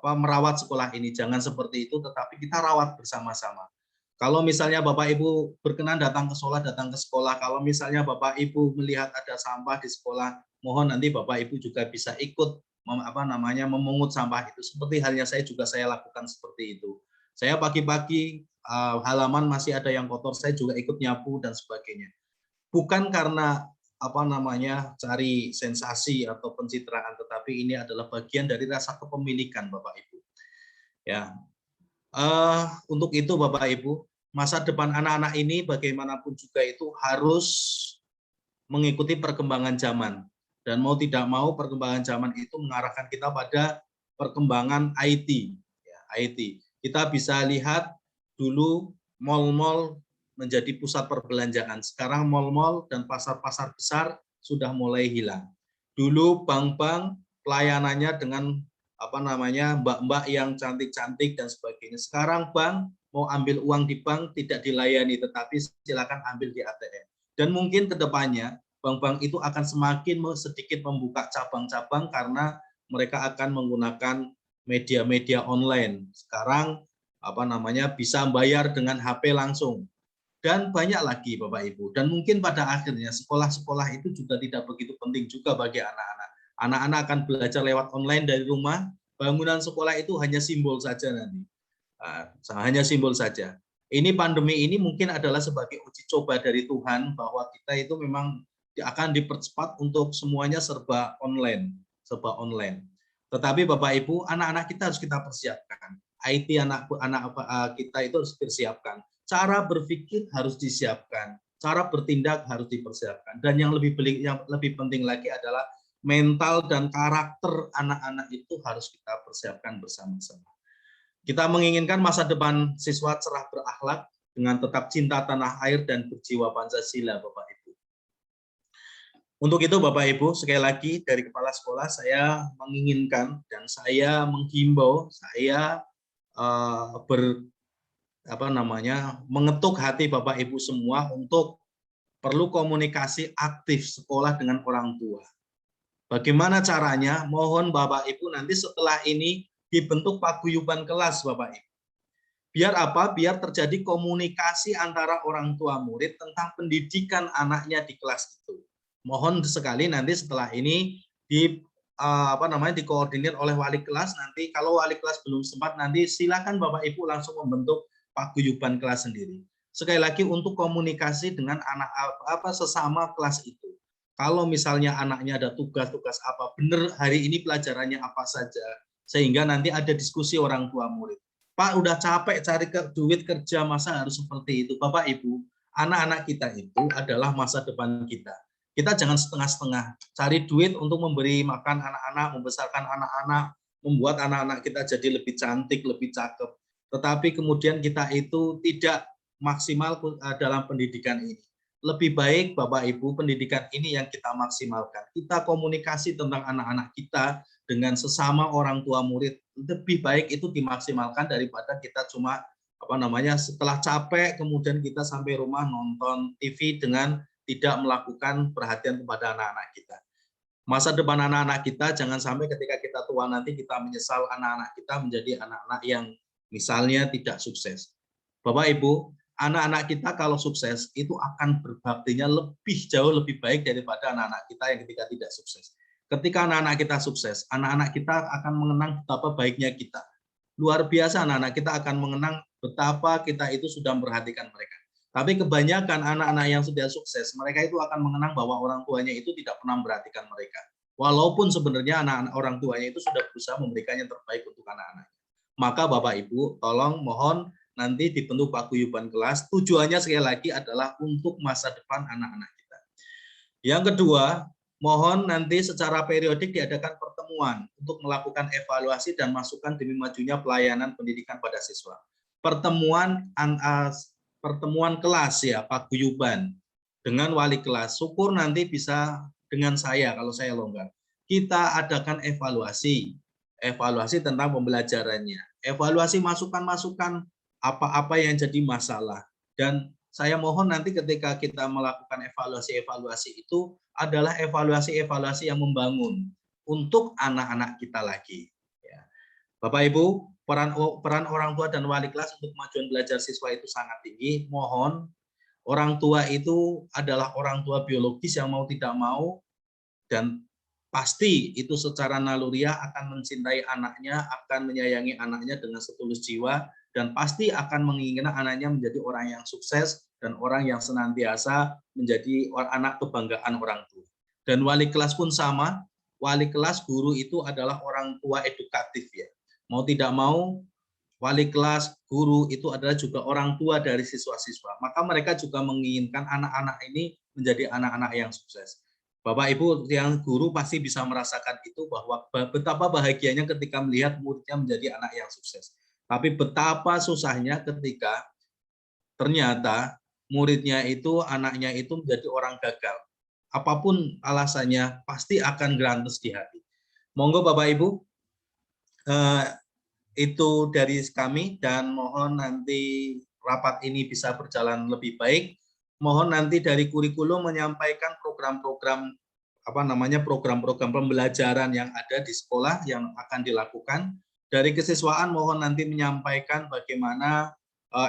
merawat sekolah ini. Jangan seperti itu, tetapi kita rawat bersama-sama. Kalau misalnya Bapak Ibu berkenan datang ke sekolah. Kalau misalnya Bapak Ibu melihat ada sampah di sekolah, mohon nanti Bapak Ibu juga bisa ikut memungut sampah itu. Seperti halnya saya lakukan seperti itu. Saya pagi-pagi halaman masih ada yang kotor, saya juga ikut nyapu dan sebagainya. Bukan karena cari sensasi atau pencitraan, tetapi ini adalah bagian dari rasa kepemilikan Bapak Ibu. Ya, untuk itu Bapak Ibu, masa depan anak-anak ini bagaimanapun juga itu harus mengikuti perkembangan zaman. Dan mau tidak mau perkembangan zaman itu mengarahkan kita pada perkembangan IT. Ya, IT. Kita bisa lihat dulu mal-mal menjadi pusat perbelanjaan. Sekarang mal-mal dan pasar-pasar besar sudah mulai hilang. Dulu bank-bank pelayanannya dengan mbak-mbak yang cantik-cantik dan sebagainya. Sekarang bank mau ambil uang di bank tidak dilayani, tetapi silakan ambil di ATM. Dan mungkin ke depannya bank-bank itu akan semakin sedikit membuka cabang-cabang karena mereka akan menggunakan media-media online. Sekarang bisa bayar dengan HP langsung. Dan banyak lagi Bapak Ibu. Dan mungkin pada akhirnya sekolah-sekolah itu juga tidak begitu penting juga bagi anak-anak. Anak-anak akan belajar lewat online dari rumah. Bangunan sekolah itu hanya simbol saja nanti. Hanya simbol saja. Ini pandemi ini mungkin adalah sebagai uji coba dari Tuhan bahwa kita itu memang akan dipercepat untuk semuanya serba online. Tetapi Bapak Ibu, anak-anak kita harus kita persiapkan. IT anak-anak kita itu harus dipersiapkan. Cara berpikir harus disiapkan, cara bertindak harus dipersiapkan, dan yang lebih penting lagi adalah mental dan karakter anak-anak itu harus kita persiapkan bersama-sama. Kita menginginkan masa depan siswa cerah berakhlak dengan tetap cinta tanah air dan berjiwa Pancasila, Bapak Ibu. Untuk itu Bapak Ibu, sekali lagi dari Kepala Sekolah saya menginginkan dan saya menghimbau, saya mengetuk hati Bapak Ibu semua untuk perlu komunikasi aktif sekolah dengan orang tua. Bagaimana caranya? Mohon Bapak Ibu nanti setelah ini dibentuk paguyuban kelas Bapak Ibu. Biar apa? Biar terjadi komunikasi antara orang tua murid tentang pendidikan anaknya di kelas itu. Mohon sekali nanti setelah ini dikoordinir oleh wali kelas. Nanti kalau wali kelas belum sempat, nanti silakan Bapak Ibu langsung membentuk paguyuban kelas sendiri. Sekali lagi untuk komunikasi dengan anak sesama kelas itu. Kalau misalnya anaknya ada tugas-tugas apa, benar hari ini pelajarannya apa saja, sehingga nanti ada diskusi orang tua murid. Pak, udah capek cari duit kerja, masa harus seperti itu? Bapak Ibu, anak-anak kita itu adalah masa depan kita. Kita jangan setengah-setengah cari duit untuk memberi makan anak-anak, membesarkan anak-anak, membuat anak-anak kita jadi lebih cantik, lebih cakep. Tetapi kemudian kita itu tidak maksimal dalam pendidikan ini. Lebih baik Bapak Ibu pendidikan ini yang kita maksimalkan. Kita komunikasi tentang anak-anak kita dengan sesama orang tua murid, lebih baik itu dimaksimalkan daripada kita cuma setelah capek kemudian kita sampai rumah nonton TV dengan tidak melakukan perhatian kepada anak-anak kita. Masa depan anak-anak kita jangan sampai ketika kita tua nanti kita menyesal anak-anak kita menjadi anak-anak yang misalnya tidak sukses. Bapak Ibu, anak-anak kita kalau sukses itu akan berbaktinya jauh lebih baik daripada anak-anak kita yang ketika tidak sukses. Ketika anak-anak kita sukses, anak-anak kita akan mengenang betapa baiknya kita. Luar biasa anak-anak kita akan mengenang betapa kita itu sudah memperhatikan mereka. Tapi kebanyakan anak-anak yang sudah sukses, mereka itu akan mengenang bahwa orang tuanya itu tidak pernah memperhatikan mereka. Walaupun sebenarnya anak-anak orang tuanya itu sudah berusaha memberikan yang terbaik untuk anak-anaknya. Maka Bapak Ibu, tolong mohon nanti dibentuk paguyuban kelas, tujuannya sekali lagi adalah untuk masa depan anak-anak kita. Yang kedua, mohon nanti secara periodik diadakan pertemuan untuk melakukan evaluasi dan masukan demi majunya pelayanan pendidikan pada siswa. Pertemuan kelas ya, paguyuban dengan wali kelas. Syukur nanti bisa dengan saya kalau saya longgar. Kita adakan evaluasi tentang pembelajarannya, evaluasi masukan-masukan apa-apa yang jadi masalah. Dan saya mohon nanti ketika kita melakukan evaluasi itu adalah evaluasi yang membangun untuk anak-anak kita lagi. Ya. Bapak Ibu, peran orang tua dan wali kelas untuk kemajuan belajar siswa itu sangat tinggi. Mohon orang tua itu adalah orang tua biologis yang mau tidak mau, dan pasti itu secara naluriah akan mencintai anaknya, akan menyayangi anaknya dengan setulus jiwa, dan pasti akan menginginkan anaknya menjadi orang yang sukses dan orang yang senantiasa menjadi anak kebanggaan orang tua. Dan wali kelas pun sama, wali kelas guru itu adalah orang tua edukatif ya. Mau tidak mau, wali kelas guru itu adalah juga orang tua dari siswa-siswa. Maka mereka juga menginginkan anak-anak ini menjadi anak-anak yang sukses. Bapak Ibu yang guru pasti bisa merasakan itu, bahwa betapa bahagianya ketika melihat muridnya menjadi anak yang sukses. Tapi betapa susahnya ketika ternyata muridnya itu, anaknya itu menjadi orang gagal. Apapun alasannya pasti akan grantes di hati. Monggo Bapak Ibu, itu dari kami, dan mohon nanti rapat ini bisa berjalan lebih baik. Mohon nanti dari kurikulum menyampaikan program-program program-program pembelajaran yang ada di sekolah yang akan dilakukan. Dari kesiswaan mohon nanti menyampaikan bagaimana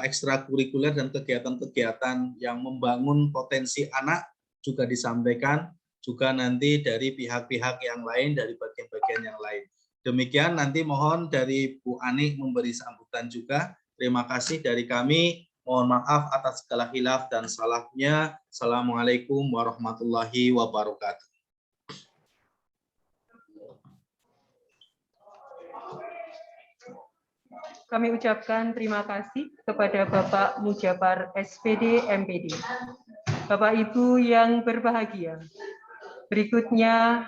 ekstrakurikuler dan kegiatan-kegiatan yang membangun potensi anak juga disampaikan, juga nanti dari pihak-pihak yang lain, dari bagian-bagian yang lain. Demikian, nanti mohon dari Bu Ani memberi sambutan juga. Terima kasih dari kami. Mohon maaf atas segala khilaf dan salahnya. Assalamualaikum warahmatullahi wabarakatuh. Kami ucapkan terima kasih kepada Bapak Mujabar SPD MPD. Bapak Ibu yang berbahagia, berikutnya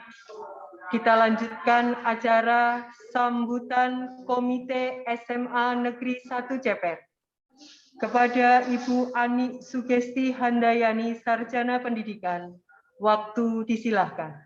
kita lanjutkan acara sambutan Komite SMA Negeri 1 Ceper. Kepada Ibu Ani Sugesti Handayani, Sarjana Pendidikan, waktu disilahkan.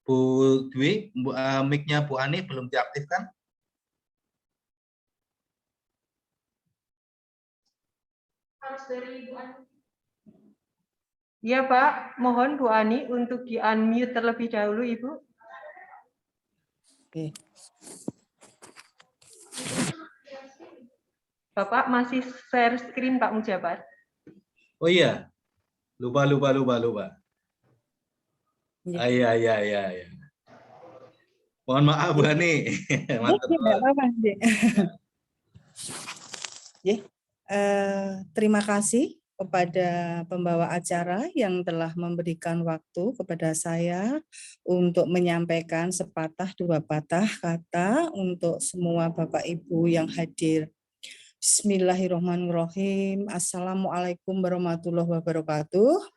Bu Dwi, mic-nya Bu Ani belum diaktifkan? Harus dari Bu Ani. Ya Pak, mohon Bu Ani untuk di-unmute terlebih dahulu Ibu. Oke. Bapak masih share screen Pak Mujabar. Oh iya, lupa. Iya. Iya. Mohon maaf Bu Ani. Mantap. Tidak apa-apa. Ya, terima kasih kepada pembawa acara yang telah memberikan waktu kepada saya untuk menyampaikan sepatah dua patah kata untuk semua Bapak Ibu yang hadir. Bismillahirrahmanirrahim. Assalamualaikum warahmatullahi wabarakatuh.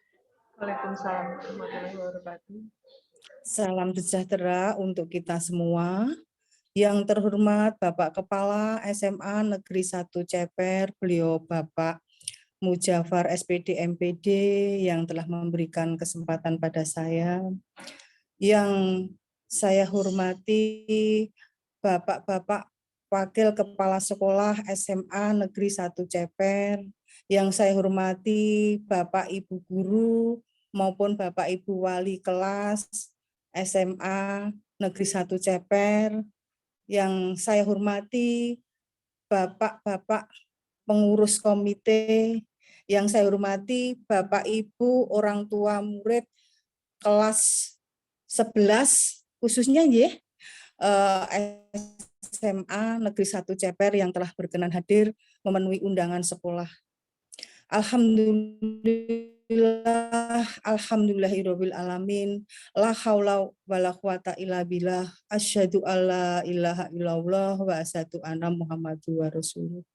Waalaikumsalam warahmatullahi wabarakatuh. Salam sejahtera untuk kita semua. Yang terhormat Bapak Kepala SMA Negeri 1 Ceper, beliau Bapak Mujafar SPD MPD yang telah memberikan kesempatan pada saya. Yang saya hormati Bapak-Bapak Wakil Kepala Sekolah SMA Negeri 1 Ceper, yang saya hormati Bapak Ibu Guru maupun Bapak Ibu Wali Kelas SMA Negeri 1 Ceper, yang saya hormati Bapak-Bapak pengurus komite, yang saya hormati Bapak Ibu orang tua murid kelas 11 khususnya ya SMA Negeri 1 Ceper yang telah berkenan hadir memenuhi undangan sekolah. Alhamdulillahirabbil alamin. La haula wala quwata illa billah. Asyhadu alla ilaha illallah wa asyhadu anna Muhammadar Rasulullah.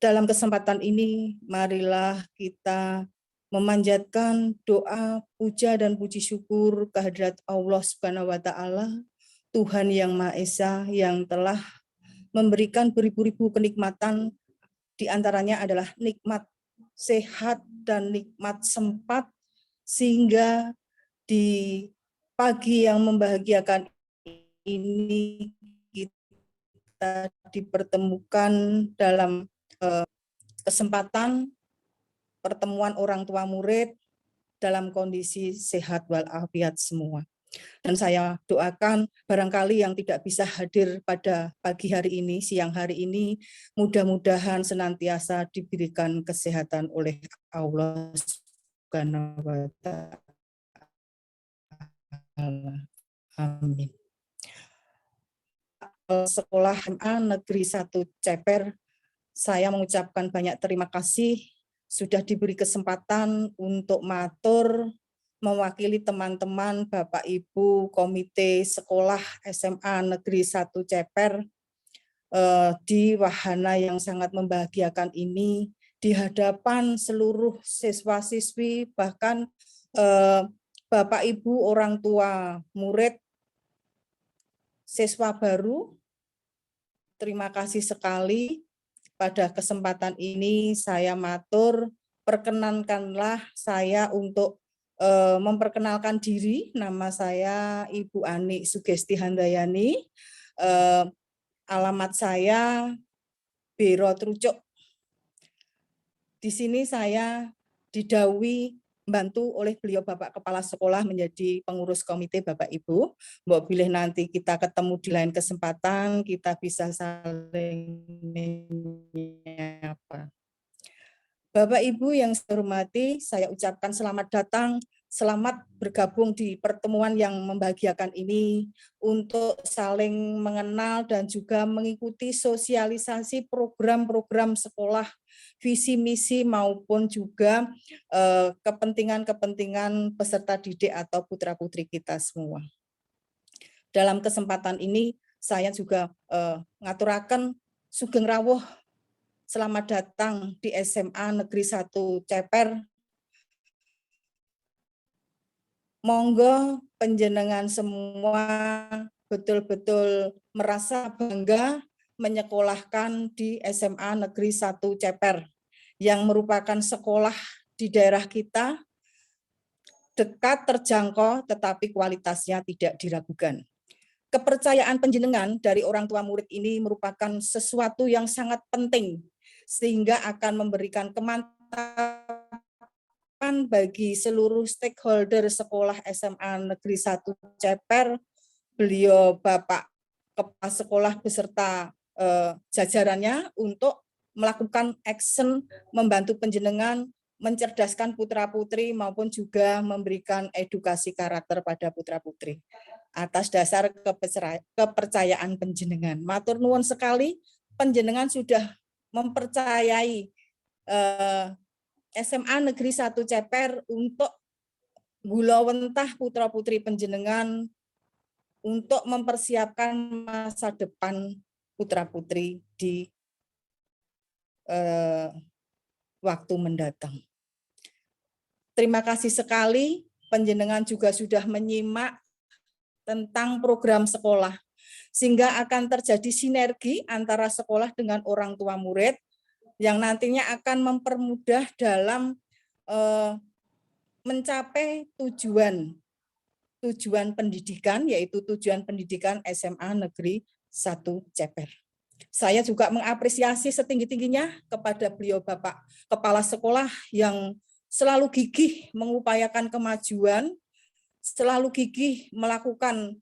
Dalam kesempatan ini marilah kita memanjatkan doa, puja dan puji syukur kehadirat Allah Subhanahu wa taala, Tuhan yang Maha Esa yang telah memberikan beribu-ribu kenikmatan. Di antaranya adalah nikmat sehat dan nikmat sempat, sehingga di pagi yang membahagiakan ini kita dipertemukan dalam kesempatan pertemuan orang tua murid dalam kondisi sehat walafiat semua. Dan saya doakan barangkali yang tidak bisa hadir pada pagi hari ini, siang hari ini, mudah-mudahan senantiasa diberikan kesehatan oleh Allah Subhanahu wa taala. Amin. Sekolah SMA Negeri 1 Ceper, saya mengucapkan banyak terima kasih sudah diberi kesempatan untuk matur mewakili teman-teman Bapak Ibu Komite Sekolah SMA Negeri 1 Ceper di wahana yang sangat membahagiakan ini, di hadapan seluruh siswa-siswi, bahkan Bapak Ibu orang tua murid, siswa baru. Terima kasih sekali. Pada kesempatan ini saya matur, perkenankanlah saya untuk memperkenalkan diri. Nama saya Ibu Ani Sugesti Handayani. Alamat saya Biro Trucuk. Di sini saya didhawuhi membantu oleh beliau Bapak Kepala Sekolah menjadi pengurus komite Bapak Ibu. Mbok bilih nanti kita ketemu di lain kesempatan, kita bisa saling menyapa. Bapak Ibu yang saya hormati, saya ucapkan selamat datang, selamat bergabung di pertemuan yang membahagiakan ini untuk saling mengenal dan juga mengikuti sosialisasi program-program sekolah, visi misi maupun juga kepentingan-kepentingan peserta didik atau putra-putri kita semua. Dalam kesempatan ini saya juga ngaturaken sugeng rawuh selamat datang di SMA Negeri 1 Ceper. Monggo panjenengan semua betul-betul merasa bangga menyekolahkan di SMA Negeri 1 Ceper yang merupakan sekolah di daerah kita dekat, terjangkau, tetapi kualitasnya tidak diragukan. Kepercayaan panjenengan dari orang tua murid ini merupakan sesuatu yang sangat penting, sehingga akan memberikan kemantapan bagi seluruh stakeholder sekolah SMA Negeri 1 Ceper. Beliau Bapak Kepala Sekolah beserta jajarannya untuk melakukan action membantu panjenengan mencerdaskan putra-putri maupun juga memberikan edukasi karakter pada putra-putri atas dasar kepercayaan panjenengan. Matur nuwun sekali, panjenengan sudah mempercayai SMA Negeri 1 Ceper untuk gulawentah putra-putri panjenengan untuk mempersiapkan masa depan putra-putri di waktu mendatang. Terima kasih sekali, panjenengan juga sudah menyimak tentang program sekolah, sehingga akan terjadi sinergi antara sekolah dengan orang tua murid, yang nantinya akan mempermudah dalam mencapai tujuan pendidikan, yaitu tujuan pendidikan SMA Negeri 1 Ceper. Saya juga mengapresiasi setinggi-tingginya kepada beliau Bapak Kepala Sekolah yang selalu gigih mengupayakan kemajuan, selalu gigih melakukan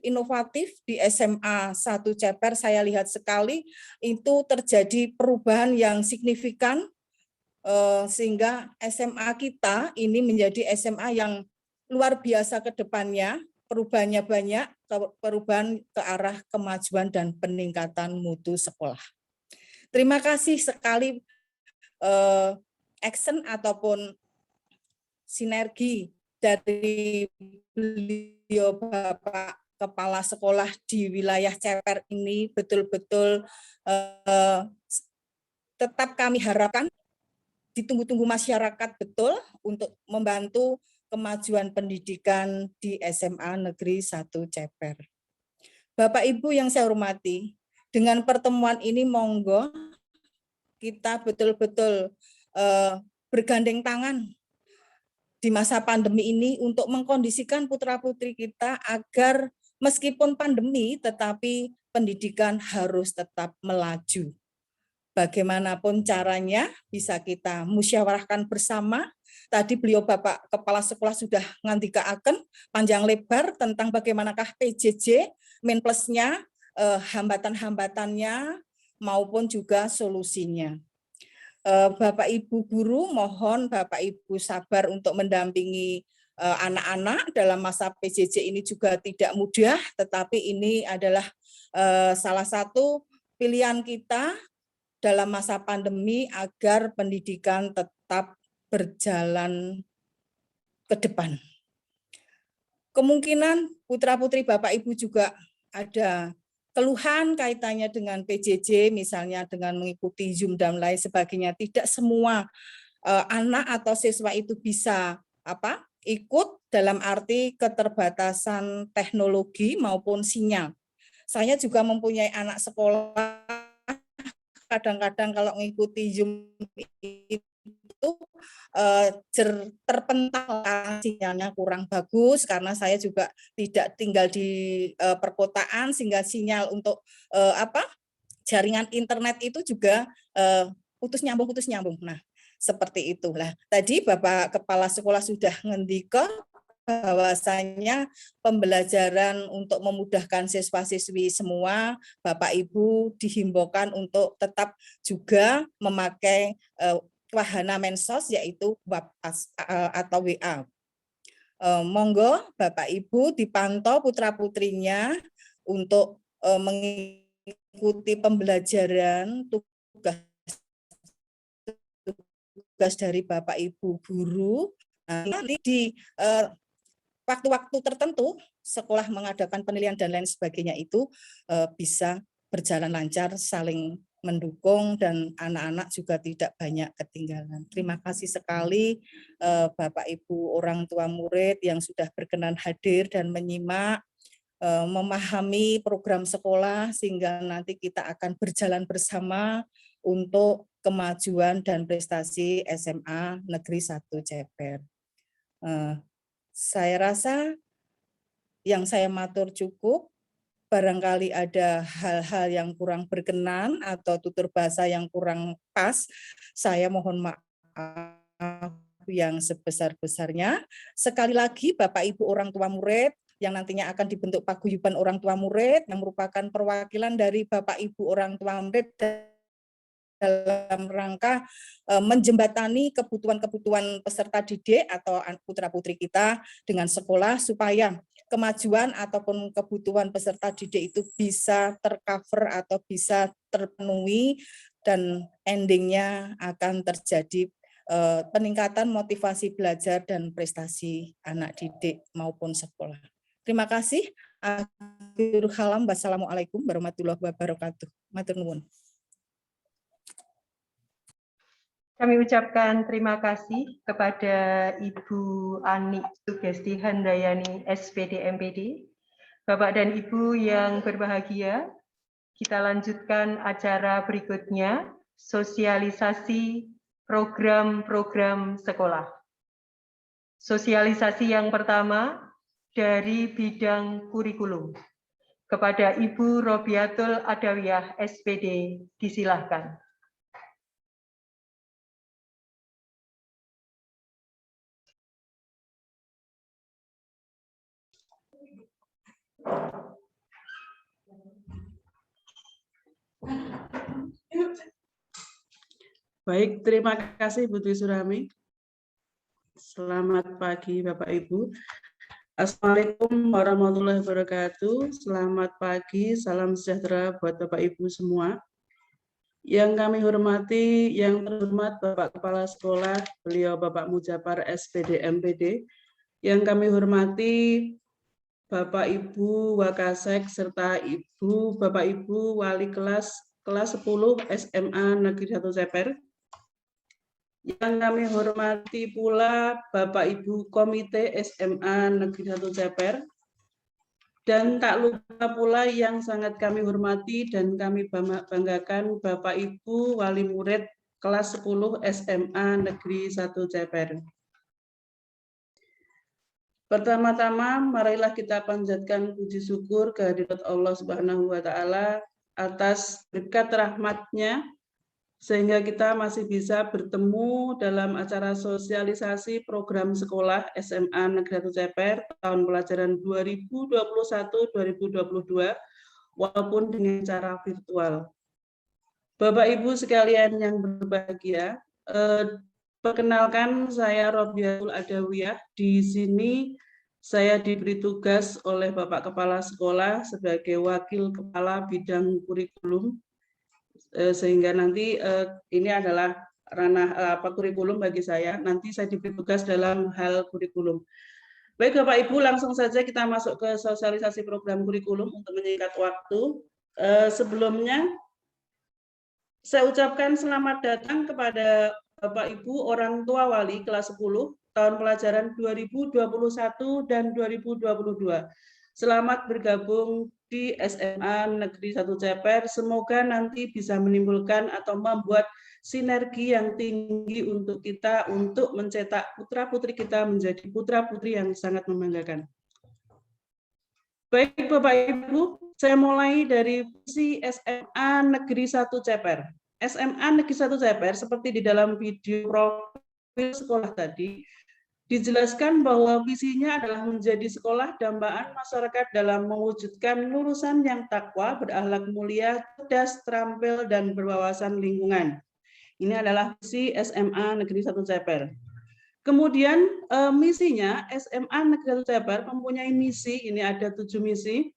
inovatif di SMA 1 Ceper. Saya lihat sekali itu terjadi perubahan yang signifikan, sehingga SMA kita ini menjadi SMA yang luar biasa ke depannya, perubahannya banyak, perubahan ke arah kemajuan dan peningkatan mutu sekolah. Terima kasih sekali action ataupun sinergi dari beliau Bapak Kepala Sekolah di wilayah Ceper ini betul-betul tetap kami harapkan ditunggu-tunggu masyarakat betul untuk membantu kemajuan pendidikan di SMA Negeri 1 Ceper. Bapak Ibu yang saya hormati, dengan pertemuan ini monggo kita betul-betul bergandeng tangan di masa pandemi ini untuk mengkondisikan putra-putri kita agar meskipun pandemi tetapi pendidikan harus tetap melaju. Bagaimanapun caranya bisa kita musyawarahkan bersama. Tadi beliau Bapak Kepala Sekolah sudah ngandikaaken panjang lebar tentang bagaimanakah PJJ, min plusnya, hambatan-hambatannya maupun juga solusinya. Bapak Ibu guru, mohon Bapak Ibu sabar untuk mendampingi anak-anak dalam masa PJJ ini juga tidak mudah, tetapi ini adalah salah satu pilihan kita dalam masa pandemi agar pendidikan tetap berjalan ke depan. Kemungkinan putra-putri Bapak Ibu juga ada keluhan kaitannya dengan PJJ, misalnya dengan mengikuti Zoom dan lain sebagainya. Tidak semua anak atau siswa itu bisa ikut dalam arti keterbatasan teknologi maupun sinyal. Saya juga mempunyai anak sekolah, kadang-kadang kalau mengikuti Zoom itu terpental sinyalnya kurang bagus, karena saya juga tidak tinggal di perkotaan, sehingga sinyal untuk jaringan internet itu juga putus nyambung. Nah, seperti itulah. Tadi Bapak Kepala Sekolah sudah ngendika bahwasanya pembelajaran untuk memudahkan siswa-siswi semua, Bapak Ibu dihimbaukan untuk tetap juga memakai wahana mensos, yaitu WhatsApp atau WA. Monggo Bapak Ibu dipantau putra-putrinya untuk mengikuti pembelajaran tugas dari Bapak Ibu guru. Nanti di waktu-waktu tertentu sekolah mengadakan penilaian dan lain sebagainya itu bisa berjalan lancar, saling mendukung, dan anak-anak juga tidak banyak ketinggalan. Terima kasih sekali Bapak Ibu orang tua murid yang sudah berkenan hadir dan menyimak, memahami program sekolah, sehingga nanti kita akan berjalan bersama untuk kemajuan dan prestasi SMA Negeri 1 Ceper. Saya rasa yang saya matur cukup. Barangkali ada hal-hal yang kurang berkenan atau tutur bahasa yang kurang pas, saya mohon maaf yang sebesar-besarnya. Sekali lagi, Bapak Ibu orang tua murid yang nantinya akan dibentuk paguyuban orang tua murid yang merupakan perwakilan dari Bapak Ibu orang tua murid dalam rangka menjembatani kebutuhan-kebutuhan peserta didik atau putra-putri kita dengan sekolah supaya kemajuan ataupun kebutuhan peserta didik itu bisa tercover atau bisa terpenuhi dan endingnya akan terjadi peningkatan motivasi belajar dan prestasi anak didik maupun sekolah. Terima kasih. Akhirul kalam. Wassalamualaikum warahmatullahi wabarakatuh. Matur nuwun. Kami ucapkan terima kasih kepada Ibu Ani Sugesti Handayani, SPD MPD. Bapak dan Ibu yang berbahagia, kita lanjutkan acara berikutnya, sosialisasi program-program sekolah. Sosialisasi yang pertama dari bidang kurikulum. Kepada Ibu Robiatul Adawiyah, SPD, disilahkan. Baik, terima kasih Bu Dwi Surami. Selamat pagi Bapak Ibu. Assalamualaikum warahmatullahi wabarakatuh. Selamat pagi, salam sejahtera buat Bapak Ibu semua. Yang kami hormati, yang terhormat Bapak Kepala Sekolah, beliau Bapak Mujapar SPD MPD. Yang kami hormati Bapak Ibu Wakasek serta Bapak Ibu Wali kelas 10 SMA Negeri 1 Ceper. Yang kami hormati pula Bapak Ibu Komite SMA Negeri 1 Ceper. Dan tak lupa pula yang sangat kami hormati dan kami banggakan Bapak Ibu Wali Murid kelas 10 SMA Negeri 1 Ceper. Pertama-tama, marilah kita panjatkan puji syukur kehadirat Allah Subhanahu wa Ta'ala atas berkat rahmat-Nya sehingga kita masih bisa bertemu dalam acara sosialisasi program sekolah SMA Negeri 1 Ceper tahun pelajaran 2021-2022 walaupun dengan cara virtual. Bapak Ibu sekalian yang berbahagia, perkenalkan saya Robiatul Adawiyah. Di sini saya diberi tugas oleh Bapak Kepala Sekolah sebagai Wakil Kepala Bidang Kurikulum, sehingga nanti ini adalah ranah kurikulum bagi saya. Nanti saya diberi tugas dalam hal kurikulum. Baik Bapak Ibu, langsung saja kita masuk ke sosialisasi program kurikulum untuk menyingkat waktu. Sebelumnya, saya ucapkan selamat datang kepada Bapak Ibu orang tua wali kelas 10 tahun pelajaran 2021 dan 2022. Selamat bergabung di SMA Negeri 1 Ceper. Semoga nanti bisa menimbulkan atau membuat sinergi yang tinggi untuk kita untuk mencetak putra-putri kita menjadi putra-putri yang sangat membanggakan. Baik Bapak Ibu, saya mulai dari visi SMA Negeri 1 Ceper. SMA Negeri 1 Ceper seperti di dalam video profil sekolah tadi, dijelaskan bahwa visinya adalah menjadi sekolah dambaan masyarakat dalam mewujudkan lulusan yang takwa, berakhlak mulia, cerdas, terampil, dan berwawasan lingkungan. Ini adalah visi SMA Negeri 1 Ceper. Kemudian misinya SMA Negeri 1 Ceper mempunyai misi, ini ada 7 misi.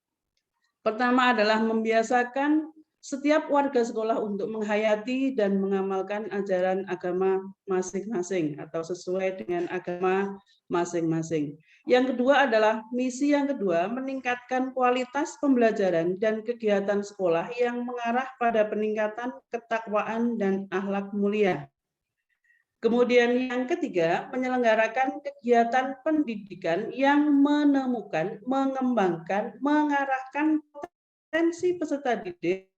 Pertama adalah membiasakan setiap warga sekolah untuk menghayati dan mengamalkan ajaran agama masing-masing atau sesuai dengan agama masing-masing. Yang kedua adalah misi yang kedua, meningkatkan kualitas pembelajaran dan kegiatan sekolah yang mengarah pada peningkatan ketakwaan dan akhlak mulia. Kemudian yang ketiga, menyelenggarakan kegiatan pendidikan yang menemukan, mengembangkan, mengarahkan potensi peserta didik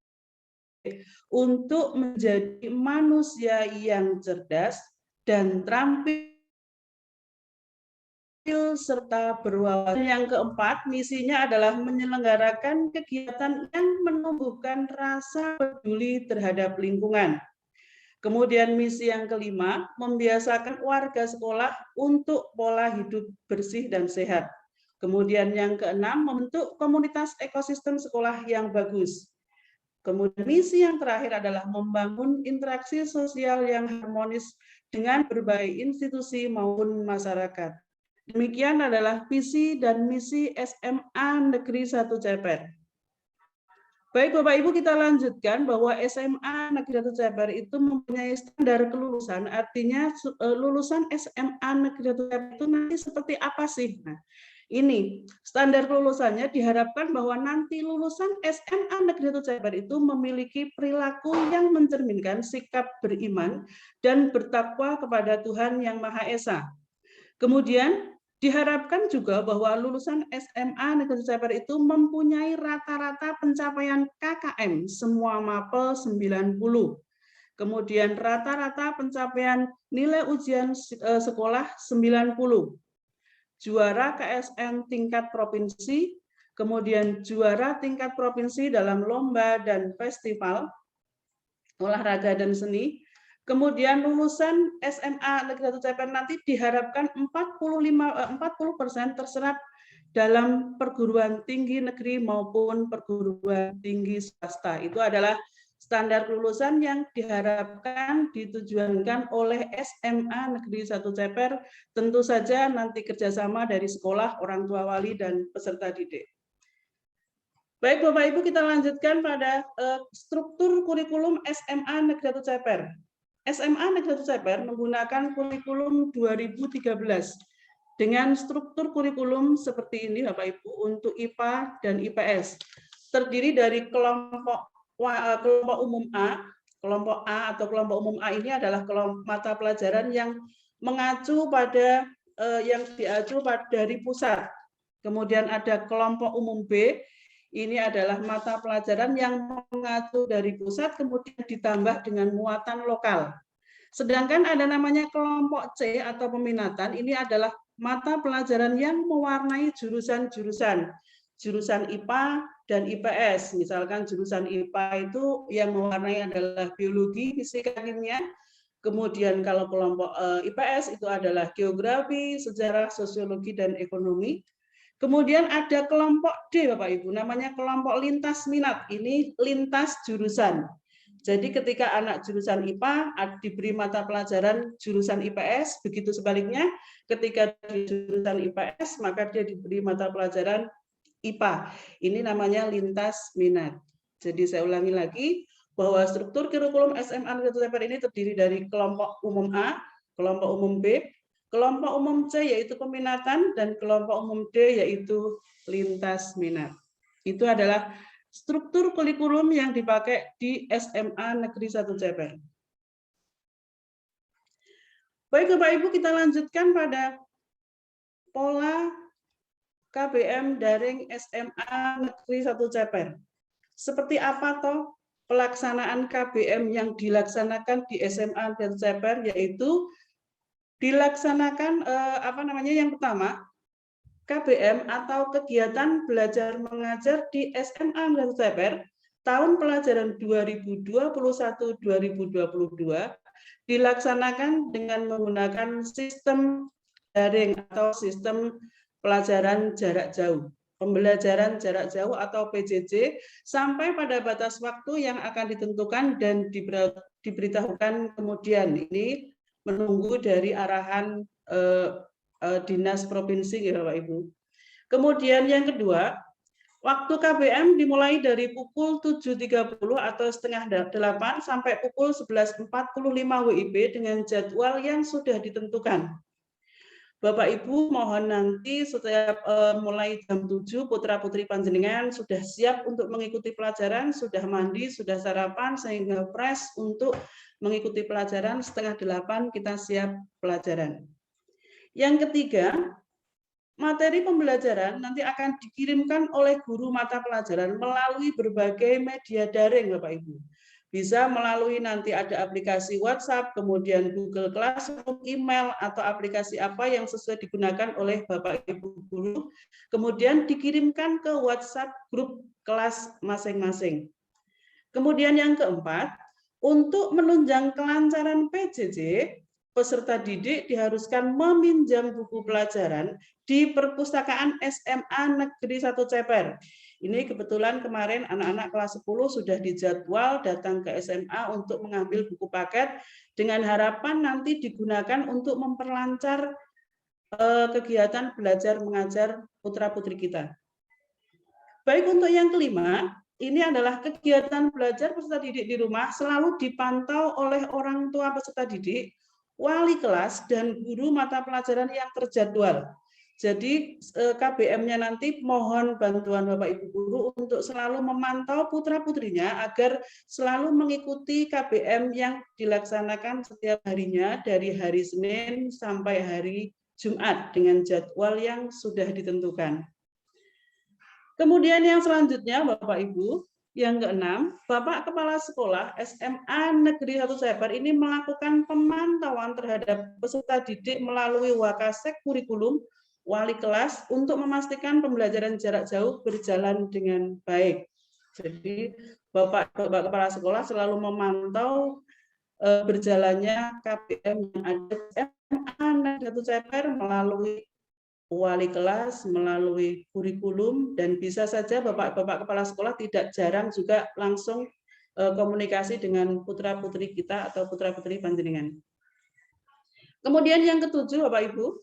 untuk menjadi manusia yang cerdas dan terampil serta berwawasan. Yang keempat, misinya adalah menyelenggarakan kegiatan yang menumbuhkan rasa peduli terhadap lingkungan. Kemudian misi yang kelima, membiasakan warga sekolah untuk pola hidup bersih dan sehat. Kemudian yang keenam, membentuk komunitas ekosistem sekolah yang bagus. Kemudian misi yang terakhir adalah membangun interaksi sosial yang harmonis dengan berbagai institusi maupun masyarakat. Demikian adalah visi dan misi SMA Negeri 1 Ceper. Baik Bapak Ibu, kita lanjutkan bahwa SMA Negeri 1 Ceper itu mempunyai standar kelulusan, artinya lulusan SMA Negeri 1 Ceper itu nanti seperti apa sih? Nah, ini standar kelulusannya diharapkan bahwa nanti lulusan SMA Negeri 1 Ceper itu memiliki perilaku yang mencerminkan sikap beriman dan bertakwa kepada Tuhan Yang Maha Esa. Kemudian diharapkan juga bahwa lulusan SMA Negeri 1 Ceper itu mempunyai rata-rata pencapaian KKM semua mapel 90. Kemudian rata-rata pencapaian nilai ujian sekolah 90. Juara KSN tingkat provinsi, kemudian juara tingkat provinsi dalam lomba dan festival olahraga dan seni. Kemudian lulusan SMA Negeri 1 Ceper nanti diharapkan 40% terserap dalam perguruan tinggi negeri maupun perguruan tinggi swasta. Itu adalah standar kelulusan yang diharapkan ditujuankan oleh SMA Negeri 1 Ceper, tentu saja nanti kerjasama dari sekolah, orang tua wali, dan peserta didik. Baik Bapak Ibu, kita lanjutkan pada struktur kurikulum SMA Negeri 1 Ceper. SMA Negeri 1 Ceper menggunakan kurikulum 2013 dengan struktur kurikulum seperti ini Bapak Ibu untuk IPA dan IPS. Terdiri dari kelompok umum A. Kelompok A atau kelompok umum A ini adalah kelompok mata pelajaran yang mengacu pada dari pusat. Kemudian ada kelompok umum B. Ini adalah mata pelajaran yang mengacu dari pusat kemudian ditambah dengan muatan lokal. Sedangkan ada namanya kelompok C atau peminatan. Ini adalah mata pelajaran yang mewarnai jurusan-jurusan. Jurusan IPA dan IPS. Misalkan jurusan IPA itu yang mewarnai adalah biologi, fisika, kimia. Kemudian kalau kelompok IPS itu adalah geografi, sejarah, sosiologi, dan ekonomi. Kemudian ada kelompok D Bapak Ibu, namanya kelompok lintas minat. Ini lintas jurusan. Jadi ketika anak jurusan IPA diberi mata pelajaran jurusan IPS, begitu sebaliknya ketika di jurusan IPS maka dia diberi mata pelajaran IPA. Ini namanya lintas minat. Jadi saya ulangi lagi bahwa struktur kurikulum SMA Negeri 1 Ceper ini terdiri dari kelompok umum A, kelompok umum B, kelompok umum C yaitu peminatan, dan kelompok umum D yaitu lintas minat. Itu adalah struktur kurikulum yang dipakai di SMA Negeri 1 Ceper. Baik Bapak Ibu, kita lanjutkan pada pola KBM daring SMA Negeri 1 Ceper. Seperti apa toh pelaksanaan KBM yang dilaksanakan di SMA Negeri 1 Ceper, yaitu dilaksanakan yang pertama KBM atau kegiatan belajar mengajar di SMA Negeri 1 Ceper tahun pelajaran 2021-2022 dilaksanakan dengan menggunakan sistem daring atau sistem pelajaran jarak jauh, pembelajaran jarak jauh atau PJJ sampai pada batas waktu yang akan ditentukan dan diberitahukan kemudian. Ini menunggu dari arahan dinas provinsi ya Bapak Ibu. Kemudian yang kedua, waktu KBM dimulai dari pukul 7.30 atau setengah 8 sampai pukul 11.45 WIB dengan jadwal yang sudah ditentukan. Bapak Ibu mohon nanti setiap mulai jam 7 putra-putri panjenengan sudah siap untuk mengikuti pelajaran, sudah mandi, sudah sarapan sehingga fresh untuk mengikuti pelajaran. Setengah 8 kita siap pelajaran. Yang ketiga, materi pembelajaran nanti akan dikirimkan oleh guru mata pelajaran melalui berbagai media daring Bapak Ibu. Bisa melalui nanti ada aplikasi WhatsApp, kemudian Google Classroom, email, atau aplikasi apa yang sesuai digunakan oleh Bapak Ibu guru, kemudian dikirimkan ke WhatsApp grup kelas masing-masing. Kemudian yang keempat, untuk menunjang kelancaran PJJ, peserta didik diharuskan meminjam buku pelajaran di perpustakaan SMA Negeri 1 Ceper. Ini kebetulan kemarin anak-anak kelas 10 sudah dijadwal datang ke SMA untuk mengambil buku paket dengan harapan nanti digunakan untuk memperlancar kegiatan belajar mengajar putra-putri kita. Baik, untuk yang kelima, ini adalah kegiatan belajar peserta didik di rumah selalu dipantau oleh orang tua peserta didik, wali kelas, dan guru mata pelajaran yang terjadwal. Jadi KBM-nya nanti mohon bantuan Bapak Ibu guru untuk selalu memantau putra-putrinya agar selalu mengikuti KBM yang dilaksanakan setiap harinya dari hari Senin sampai hari Jumat dengan jadwal yang sudah ditentukan. Kemudian yang selanjutnya Bapak Ibu, yang keenam, Bapak Kepala Sekolah SMA Negeri 1 Ceper ini melakukan pemantauan terhadap peserta didik melalui Wakasek kurikulum wali kelas untuk memastikan pembelajaran jarak jauh berjalan dengan baik. Jadi Bapak Kepala Sekolah selalu memantau berjalannya KBM yang ada di SMA Negeri 1 Ceper melalui wali kelas, melalui kurikulum, dan bisa saja Bapak Kepala Sekolah tidak jarang juga langsung komunikasi dengan putra-putri kita atau putra-putri panjenengan. Kemudian yang ketujuh Bapak Ibu,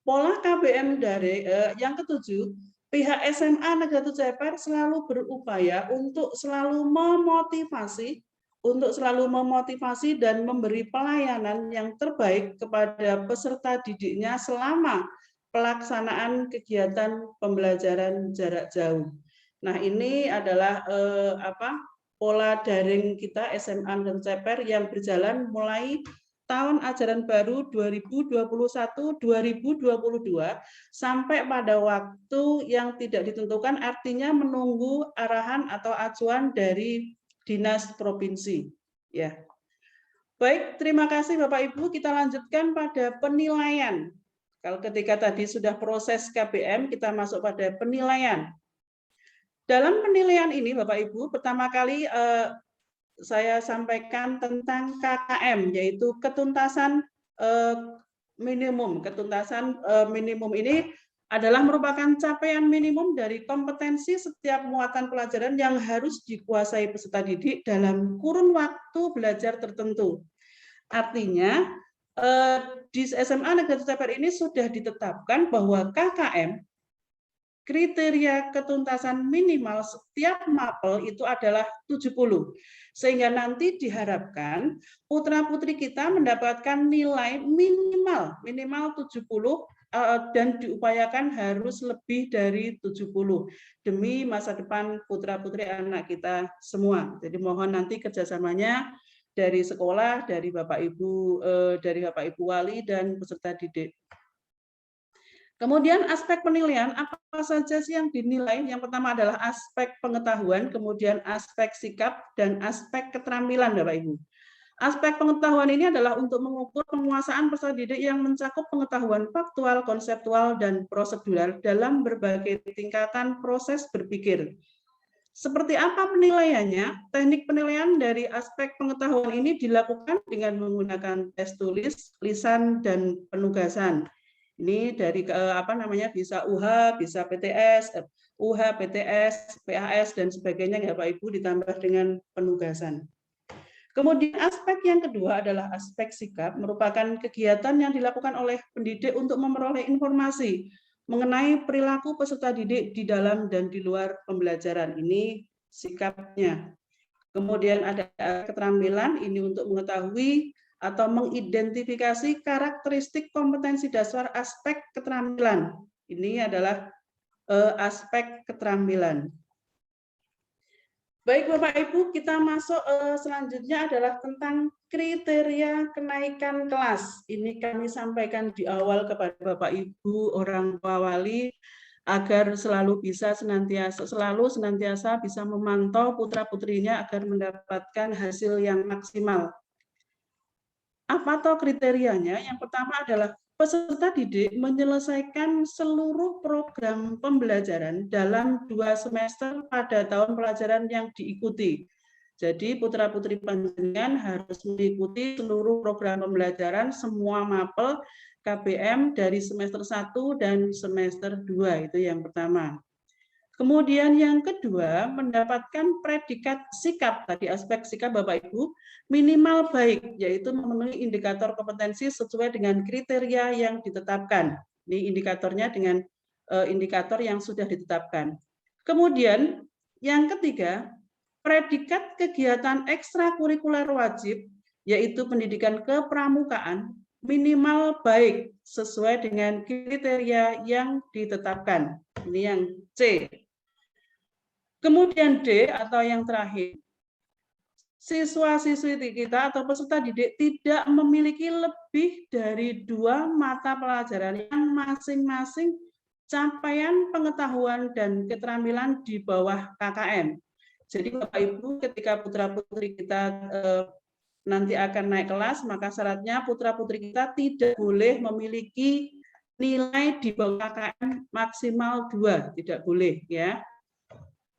pola KBM dari yang ketujuh, pihak SMA Negeri 1 Ceper selalu berupaya untuk selalu memotivasi dan memberi pelayanan yang terbaik kepada peserta didiknya selama pelaksanaan kegiatan pembelajaran jarak jauh. Nah, ini adalah pola daring kita SMA Negeri Ceper yang berjalan mulai tahun ajaran baru 2021-2022 sampai pada waktu yang tidak ditentukan, artinya menunggu arahan atau acuan dari dinas provinsi. Ya. Baik, terima kasih Bapak Ibu. Kita lanjutkan pada penilaian. Kalau ketika tadi sudah proses KBM, kita masuk pada penilaian. Dalam penilaian ini Bapak Ibu, pertama kali saya sampaikan tentang KKM, yaitu ketuntasan minimum. Ketuntasan minimum ini adalah merupakan capaian minimum dari kompetensi setiap muatan pelajaran yang harus dikuasai peserta didik dalam kurun waktu belajar tertentu. Artinya, di SMA Negeri 1 Ceper ini sudah ditetapkan bahwa KKM, kriteria ketuntasan minimal setiap mapel itu adalah 70. Sehingga nanti diharapkan putra-putri kita mendapatkan nilai minimal 70 dan diupayakan harus lebih dari 70 demi masa depan putra-putri anak kita semua. Jadi mohon nanti kerjasamanya dari sekolah, dari Bapak Ibu wali dan peserta didik. Kemudian aspek penilaian, apa saja sih yang dinilai? Yang pertama adalah aspek pengetahuan, kemudian aspek sikap, dan aspek keterampilan Bapak Ibu. Aspek pengetahuan ini adalah untuk mengukur penguasaan peserta didik yang mencakup pengetahuan faktual, konseptual, dan prosedural dalam berbagai tingkatan proses berpikir. Seperti apa penilaiannya? Teknik penilaian dari aspek pengetahuan ini dilakukan dengan menggunakan tes tulis, lisan, dan penugasan. Ini dari bisa UH, bisa PTS, UH, PTS, PAS, dan sebagainya ya Bapak Ibu, ditambah dengan penugasan. Kemudian aspek yang kedua adalah aspek sikap, merupakan kegiatan yang dilakukan oleh pendidik untuk memperoleh informasi mengenai perilaku peserta didik di dalam dan di luar pembelajaran. Ini sikapnya. Kemudian ada keterampilan, ini untuk mengetahui atau mengidentifikasi karakteristik kompetensi dasar aspek keterampilan. Ini adalah aspek keterampilan. Baik Bapak Ibu, kita masuk selanjutnya adalah tentang kriteria kenaikan kelas. Ini kami sampaikan di awal kepada Bapak Ibu orang tua wali agar selalu senantiasa bisa memantau putra-putrinya agar mendapatkan hasil yang maksimal. Apa toh kriterianya? Yang pertama adalah peserta didik menyelesaikan seluruh program pembelajaran dalam 2 semester pada tahun pelajaran yang diikuti. Jadi putra-putri panjenengan harus mengikuti seluruh program pembelajaran semua mapel KBM dari semester 1 dan semester 2, itu yang pertama. Kemudian yang kedua, mendapatkan predikat sikap, tadi aspek sikap Bapak Ibu, minimal baik, yaitu memenuhi indikator kompetensi sesuai dengan kriteria yang ditetapkan. Ini indikatornya dengan indikator yang sudah ditetapkan. Kemudian yang ketiga, predikat kegiatan ekstrakurikuler wajib, yaitu pendidikan kepramukaan, minimal baik sesuai dengan kriteria yang ditetapkan. Ini yang C. Kemudian D atau yang terakhir, siswa-siswi kita atau peserta didik tidak memiliki lebih dari 2 mata pelajaran yang masing-masing capaian pengetahuan dan keterampilan di bawah KKM. Jadi Bapak Ibu, ketika putra-putri kita nanti akan naik kelas, maka syaratnya putra-putri kita tidak boleh memiliki nilai di bawah KKM maksimal 2, tidak boleh ya.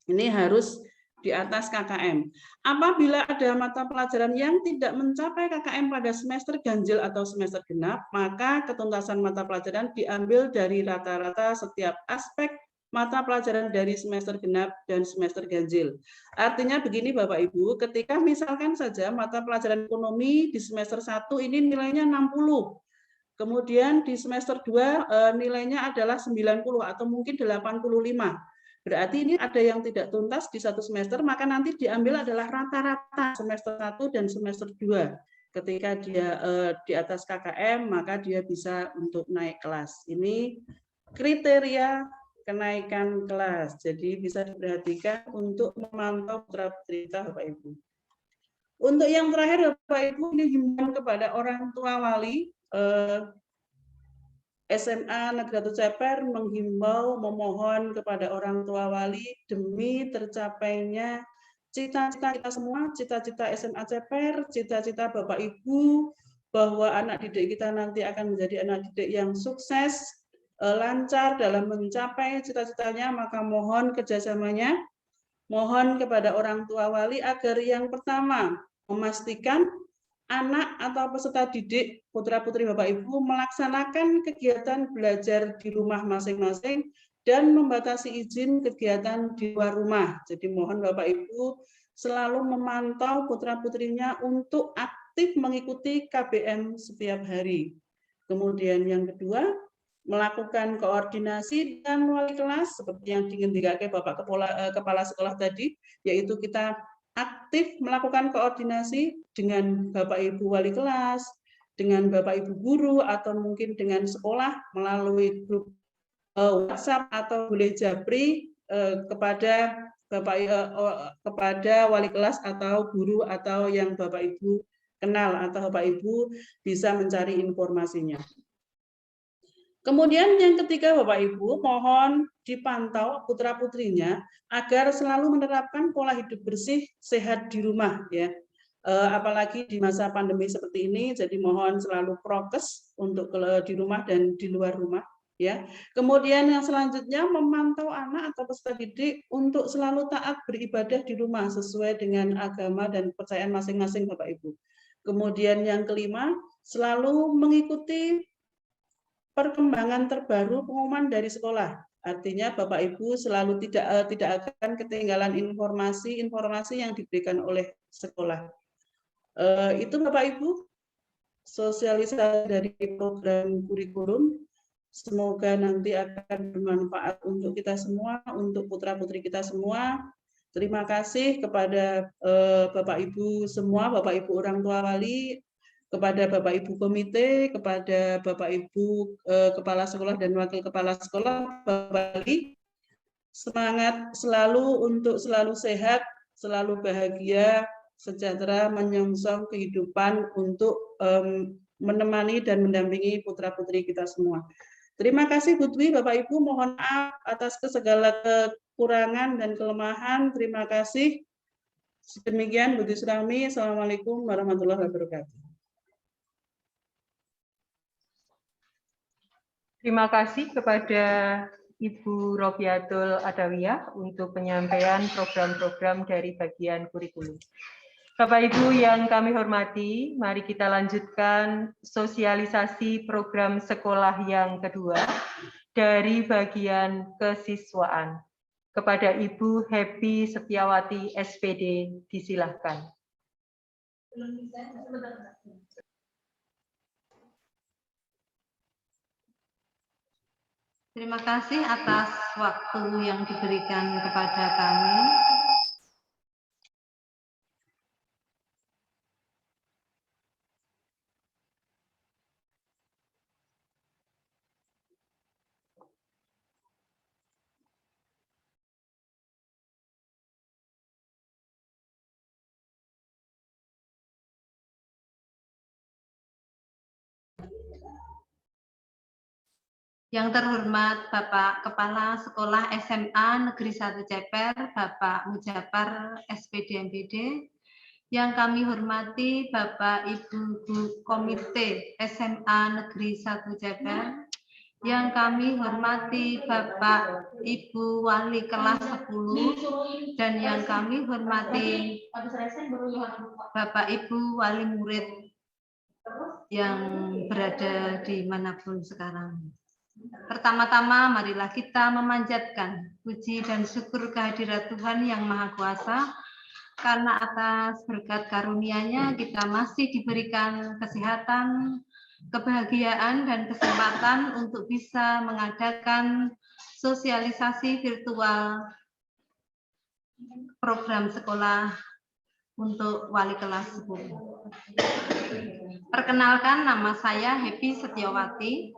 Ini harus di atas KKM. Apabila ada mata pelajaran yang tidak mencapai KKM pada semester ganjil atau semester genap, maka ketuntasan mata pelajaran diambil dari rata-rata setiap aspek mata pelajaran dari semester genap dan semester ganjil. Artinya begini Bapak Ibu, ketika misalkan saja mata pelajaran ekonomi di semester 1 ini nilainya 60, kemudian di semester 2 nilainya adalah 90 atau mungkin 85. Berarti ini ada yang tidak tuntas di 1 semester, maka nanti diambil adalah rata-rata semester 1 dan semester 2. Ketika dia di atas KKM, maka dia bisa untuk naik kelas. Ini kriteria kenaikan kelas. Jadi bisa diperhatikan untuk memantau putra-putri kita, Bapak Ibu. Untuk yang terakhir, Bapak Ibu, ini himbauan kepada orang tua wali. SMA Negeri 1 Ceper menghimbau, memohon kepada orang tua wali demi tercapainya cita-cita kita semua, cita-cita SMA Ceper, cita-cita Bapak Ibu, bahwa anak didik kita nanti akan menjadi anak didik yang sukses, lancar dalam mencapai cita-citanya, maka mohon kerjasamanya, mohon kepada orang tua wali agar yang pertama memastikan anak atau peserta didik putra-putri Bapak Ibu melaksanakan kegiatan belajar di rumah masing-masing dan membatasi izin kegiatan di luar rumah. Jadi mohon Bapak Ibu selalu memantau putra-putrinya untuk aktif mengikuti KBM setiap hari. Kemudian yang kedua, melakukan koordinasi dengan wali kelas seperti yang diinginkan Bapak Kepala Sekolah tadi, yaitu kita aktif melakukan koordinasi dengan Bapak Ibu wali kelas, dengan Bapak Ibu guru, atau mungkin dengan sekolah melalui grup WhatsApp atau boleh japri kepada wali kelas atau guru atau yang Bapak Ibu kenal atau Bapak Ibu bisa mencari informasinya. Kemudian yang ketiga Bapak Ibu, mohon dipantau putra-putrinya agar selalu menerapkan pola hidup bersih, sehat di rumah ya. Apalagi di masa pandemi seperti ini, jadi mohon selalu prokes untuk di rumah dan di luar rumah ya. Kemudian yang selanjutnya memantau anak atau peserta didik untuk selalu taat beribadah di rumah sesuai dengan agama dan kepercayaan masing-masing Bapak Ibu. Kemudian yang kelima, selalu mengikuti perkembangan terbaru pengumuman dari sekolah. Artinya Bapak Ibu selalu tidak akan ketinggalan informasi yang diberikan oleh sekolah. Itu Bapak Ibu sosialisasi dari program kurikulum. Semoga nanti akan bermanfaat untuk kita semua, untuk putra-putri kita semua. Terima kasih kepada Bapak Ibu semua, Bapak Ibu orang tua wali, kepada Bapak Ibu komite, kepada Bapak Ibu kepala sekolah dan wakil kepala sekolah, Bapak Wali, semangat selalu untuk selalu sehat, selalu bahagia, sejahtera, menyongsong kehidupan untuk menemani dan mendampingi putra-putri kita semua. Terima kasih Bu Dwi, Bapak Ibu, mohon maaf atas segala kekurangan dan kelemahan. Terima kasih. Demikian Bu Dwi Surami. Assalamualaikum warahmatullahi wabarakatuh. Terima kasih kepada Ibu Rofiatul Adawiyah untuk penyampaian program-program dari bagian kurikulum. Bapak Ibu yang kami hormati, mari kita lanjutkan sosialisasi program sekolah yang kedua dari bagian kesiswaan. Kepada Ibu Happy Setiawati SPD, disilahkan. Terima kasih atas waktu yang diberikan kepada kami. Yang terhormat Bapak Kepala Sekolah SMA Negeri 1 Ceper, Bapak Mujapar SPD MPD. Yang kami hormati Bapak Ibu Komite SMA Negeri 1 Ceper. Yang kami hormati Bapak Ibu Wali kelas 10 dan yang kami hormati Bapak Ibu Wali murid yang berada di manapun sekarang. Pertama-tama marilah kita memanjatkan puji dan syukur kehadirat Tuhan Yang Maha Kuasa karena atas berkat karunia-Nya kita masih diberikan kesehatan, kebahagiaan dan kesempatan untuk bisa mengadakan sosialisasi virtual program sekolah untuk wali kelas 10. Perkenalkan, nama saya Happy Setiawati.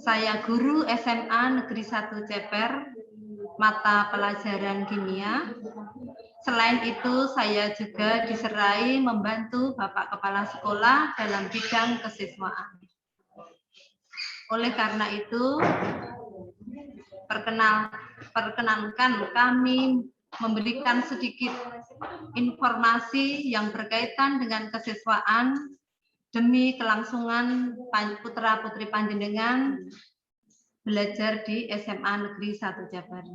Saya guru SMA Negeri 1 Ceper, mata pelajaran kimia. Selain itu, saya juga diserai membantu Bapak Kepala Sekolah dalam bidang kesiswaan. Oleh karena itu, perkenankan kami memberikan sedikit informasi yang berkaitan dengan kesiswaan demi kelangsungan putra-putri panjenengan belajar di SMA Negeri 1 Ceper.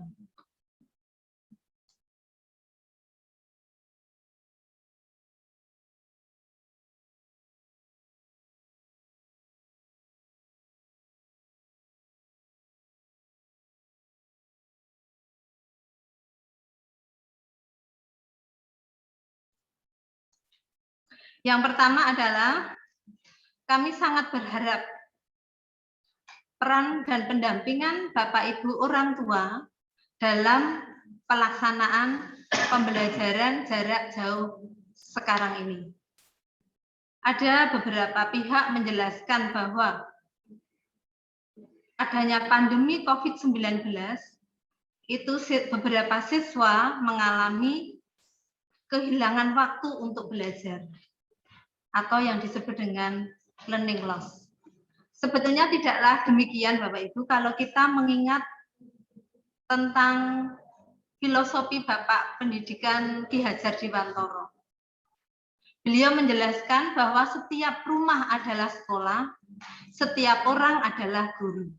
Yang pertama adalah kami sangat berharap peran dan pendampingan Bapak Ibu orang tua dalam pelaksanaan pembelajaran jarak jauh sekarang ini. Ada beberapa pihak menjelaskan bahwa adanya pandemi COVID-19 itu beberapa siswa mengalami kehilangan waktu untuk belajar atau yang disebut dengan learning loss. Sebetulnya tidaklah demikian Bapak Ibu kalau kita mengingat tentang filosofi Bapak Pendidikan Ki Hajar Dewantara. Beliau menjelaskan bahwa setiap rumah adalah sekolah, setiap orang adalah guru.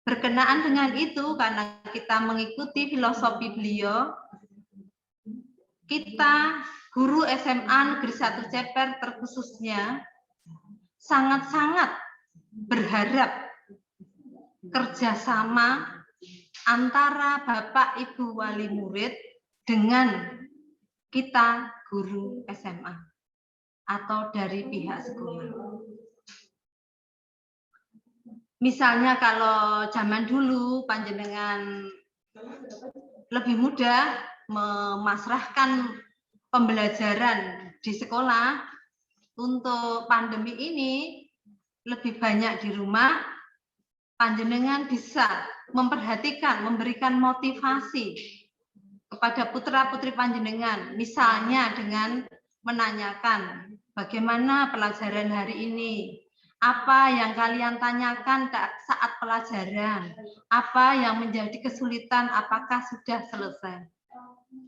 Berkenaan dengan itu, karena kita mengikuti filosofi beliau, kita guru SMA Negeri 1 Ceper terkhususnya sangat-sangat berharap kerjasama antara Bapak Ibu wali murid dengan kita guru SMA atau dari pihak sekolah. Misalnya kalau zaman dulu panjenengan lebih mudah memasrahkan pembelajaran di sekolah, untuk pandemi ini lebih banyak di rumah, panjenengan bisa memperhatikan, memberikan motivasi kepada putra-putri panjenengan, misalnya dengan menanyakan bagaimana pelajaran hari ini, Apa yang kalian tanyakan saat pelajaran? Apa yang menjadi kesulitan? Apakah sudah selesai?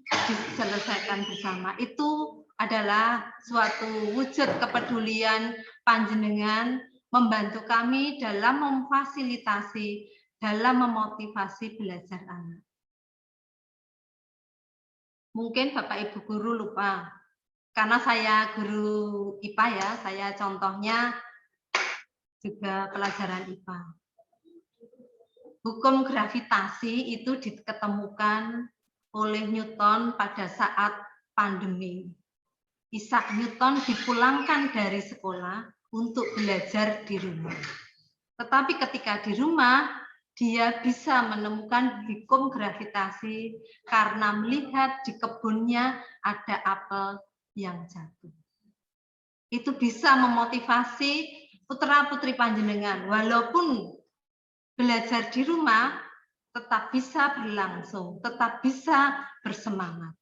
Diselesaikan bersama. Itu adalah suatu wujud kepedulian panjenengan membantu kami dalam memfasilitasi, dalam memotivasi belajar anak. Mungkin Bapak Ibu guru lupa, karena saya guru IPA ya, saya contohnya juga pelajaran IPA. Hukum gravitasi itu diketemukan oleh Newton pada saat pandemi. Isaac Newton dipulangkan dari sekolah untuk belajar di rumah. Tetapi ketika di rumah, dia bisa menemukan hukum gravitasi karena melihat di kebunnya ada apel yang jatuh. Itu bisa memotivasi putra-putri panjenengan, walaupun belajar di rumah, tetap bisa berlangsung, tetap bisa bersemangat.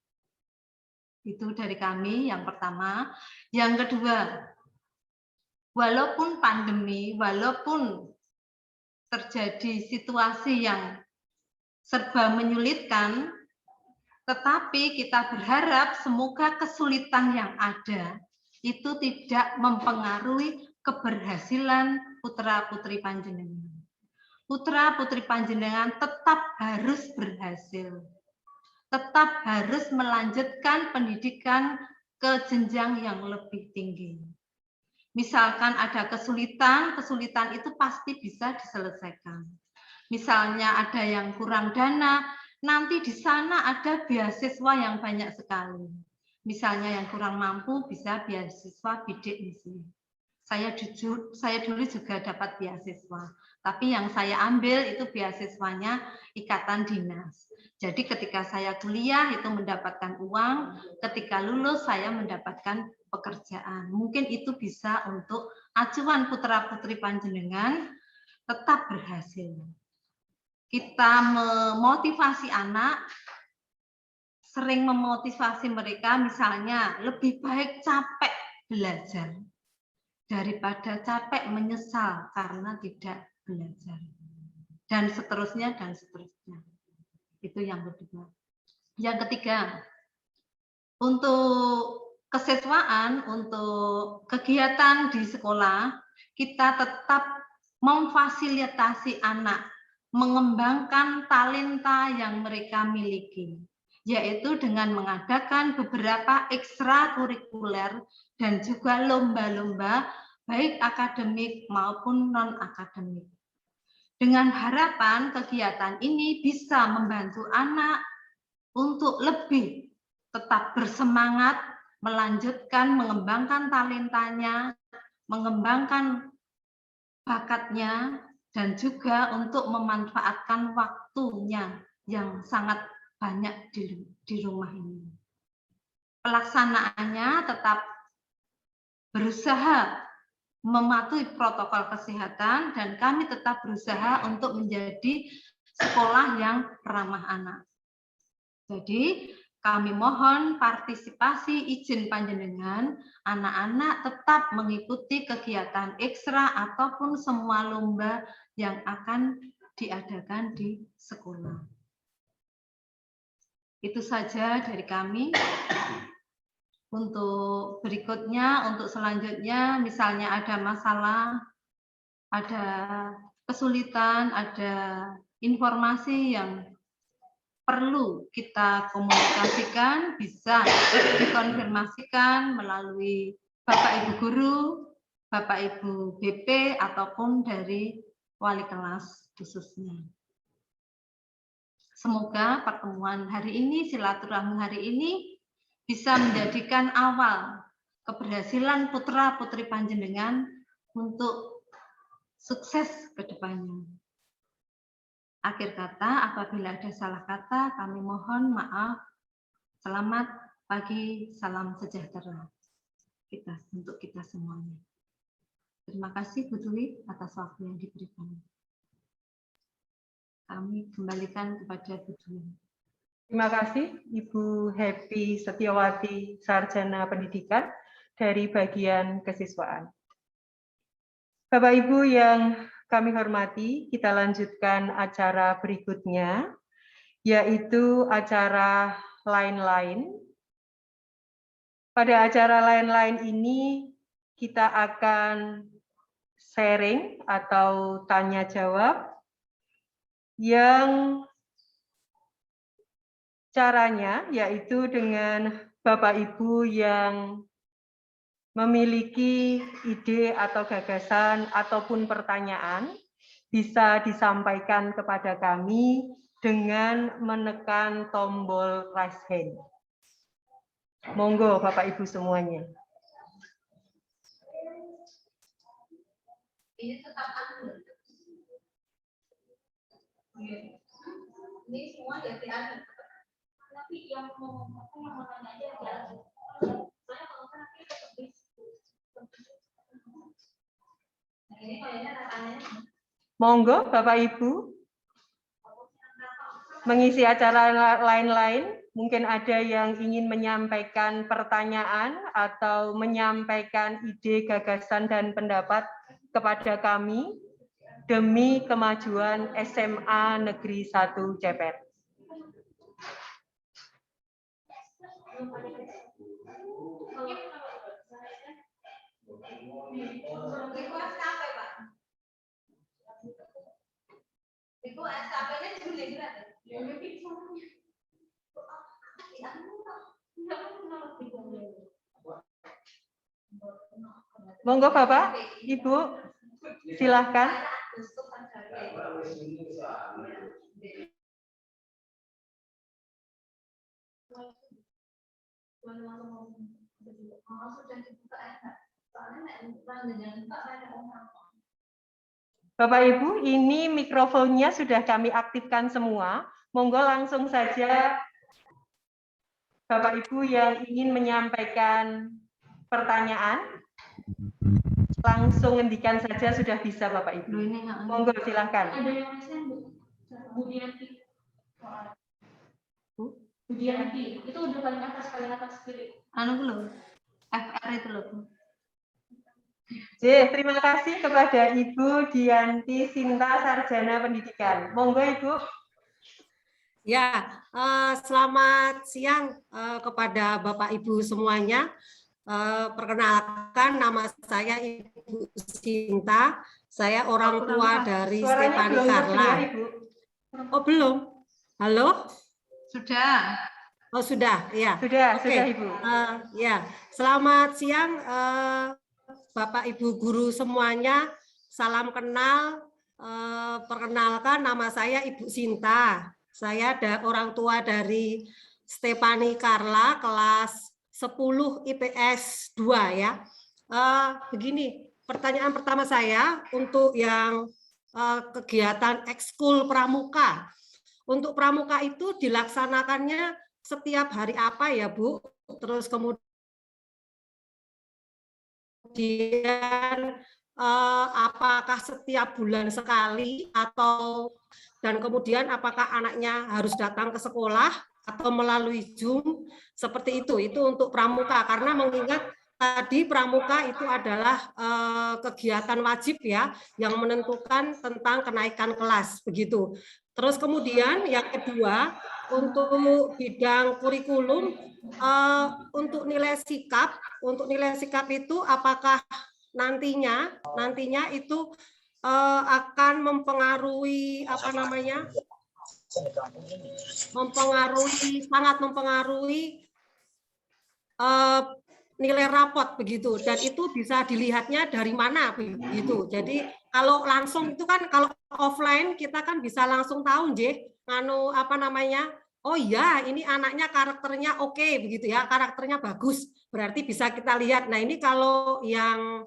Itu dari kami yang pertama. Yang kedua, walaupun pandemi, walaupun terjadi situasi yang serba menyulitkan, tetapi kita berharap semoga kesulitan yang ada itu tidak mempengaruhi keberhasilan putra-putri panjenengan. Putra-putri panjenengan tetap harus berhasil, tetap harus melanjutkan pendidikan ke jenjang yang lebih tinggi. Misalkan ada kesulitan, kesulitan itu pasti bisa diselesaikan. Misalnya ada yang kurang dana, nanti di sana ada beasiswa yang banyak sekali. Misalnya yang kurang mampu bisa beasiswa bidik misi. Saya dulu juga dapat beasiswa, tapi yang saya ambil itu beasiswanya ikatan dinas. Jadi ketika saya kuliah itu mendapatkan uang, ketika lulus saya mendapatkan pekerjaan. Mungkin itu bisa untuk acuan putra-putri panjenengan tetap berhasil. Kita memotivasi anak, sering memotivasi mereka, misalnya lebih baik capek belajar daripada capek menyesal karena tidak belajar. Dan seterusnya, dan seterusnya. Itu yang kedua. Yang ketiga, untuk kesiswaan, untuk kegiatan di sekolah, kita tetap memfasilitasi anak, mengembangkan talenta yang mereka miliki, yaitu dengan mengadakan beberapa ekstrakurikuler dan juga lomba-lomba baik akademik maupun non-akademik. Dengan harapan kegiatan ini bisa membantu anak untuk lebih tetap bersemangat, melanjutkan, mengembangkan talentanya, mengembangkan bakatnya, dan juga untuk memanfaatkan waktunya yang sangat banyak di rumah ini. Pelaksanaannya tetap berusaha mematuhi protokol kesehatan dan kami tetap berusaha untuk menjadi sekolah yang ramah anak. Jadi kami mohon partisipasi izin panjenengan, anak-anak tetap mengikuti kegiatan ekstra ataupun semua lomba yang akan diadakan di sekolah. Itu saja dari kami. Untuk berikutnya, untuk selanjutnya, misalnya ada masalah, ada kesulitan, ada informasi yang perlu kita komunikasikan, bisa dikonfirmasikan melalui Bapak Ibu Guru, Bapak Ibu BP, ataupun dari wali kelas khususnya. Semoga pertemuan hari ini, silaturahmi hari ini, bisa menjadikan awal keberhasilan putra-putri panjenengan untuk sukses ke depannya. Akhir kata, apabila ada salah kata, kami mohon maaf. Selamat pagi, salam sejahtera untuk kita semuanya. Terima kasih Bu Dwi atas waktu yang diberikan. Kami kembalikan kepada Bu Dwi. Terima kasih Ibu Happy Setiawati, Sarjana Pendidikan dari bagian kesiswaan. Bapak Ibu yang kami hormati, kita lanjutkan acara berikutnya, yaitu acara lain-lain. Pada acara lain-lain ini, kita akan sharing atau tanya jawab yang caranya yaitu dengan Bapak Ibu yang memiliki ide atau gagasan ataupun pertanyaan bisa disampaikan kepada kami dengan menekan tombol raise hand. Monggo Bapak Ibu semuanya. Ini tetap ini semua jadi ada. Tapi yang mau tanya aja ya. Saya kalau nanti tetap ini kayaknya tanya. Monggo Bapak Ibu mengisi acara lain-lain. Mungkin ada yang ingin menyampaikan pertanyaan atau menyampaikan ide, gagasan, dan pendapat kepada kami demi kemajuan SMA Negeri 1 Ceper. Itu SKP-nya juga gratis. Monggo Bapak, Ibu, silahkan. Bapak Ibu, ini mikrofonnya sudah kami aktifkan semua. Monggo langsung saja Bapak Ibu yang ingin menyampaikan pertanyaan, langsung ngendikan saja sudah bisa Bapak Ibu. Monggo silahkan. Budianti, itu udah paling atas kiri. Anu belum? FR itu loh. Terima kasih kepada Ibu Dianti Sinta Sarjana Pendidikan. Monggo Ibu. Ya, selamat siang kepada Bapak Ibu semuanya. Perkenalkan nama saya Ibu Sinta. Saya orang tua dari Stefani Carla. Oh belum? Halo? Sudah. Oh sudah, ya. Sudah, Oke. sudah Ibu. Ya, selamat siang Bapak Ibu guru semuanya. Salam kenal. Perkenalkan nama saya Ibu Sinta. Saya orang tua dari Stefani Carla kelas 10 IPS 2 ya. Begini, pertanyaan pertama saya untuk yang kegiatan ekskul pramuka. Untuk pramuka itu dilaksanakannya setiap hari apa ya, Bu? Terus kemudian apakah setiap bulan sekali atau dan kemudian apakah anaknya harus datang ke sekolah atau melalui Zoom seperti itu untuk pramuka karena mengingat tadi pramuka itu adalah kegiatan wajib ya yang menentukan tentang kenaikan kelas begitu. Terus kemudian yang kedua untuk bidang kurikulum untuk nilai sikap itu apakah nantinya itu akan mempengaruhi sangat mempengaruhi nilai rapot begitu dan itu bisa dilihatnya dari mana begitu. Jadi kalau langsung itu kan kalau offline kita kan bisa langsung tahu oh ya ini anaknya karakternya oke begitu ya, karakternya bagus berarti bisa kita lihat. Nah ini kalau yang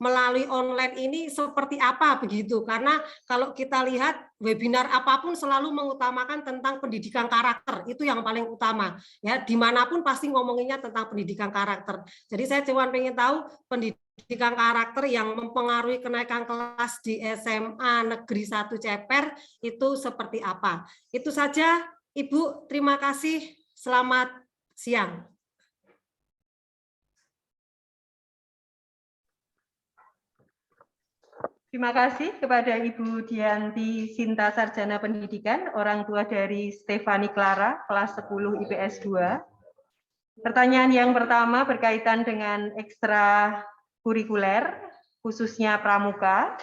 melalui online ini seperti apa begitu, karena kalau kita lihat webinar apapun selalu mengutamakan tentang pendidikan karakter, itu yang paling utama ya, dimanapun pasti ngomonginnya tentang pendidikan karakter. Jadi saya cuma pengen tahu pendidikan karakter yang mempengaruhi kenaikan kelas di SMA Negeri 1 Ceper itu seperti apa. Itu saja Ibu, terima kasih, selamat siang. Terima kasih kepada Ibu Dianti Sinta Sarjana Pendidikan, orang tua dari Stefani Clara, kelas 10 IPS 2. Pertanyaan yang pertama berkaitan dengan ekstra kurikuler, khususnya pramuka.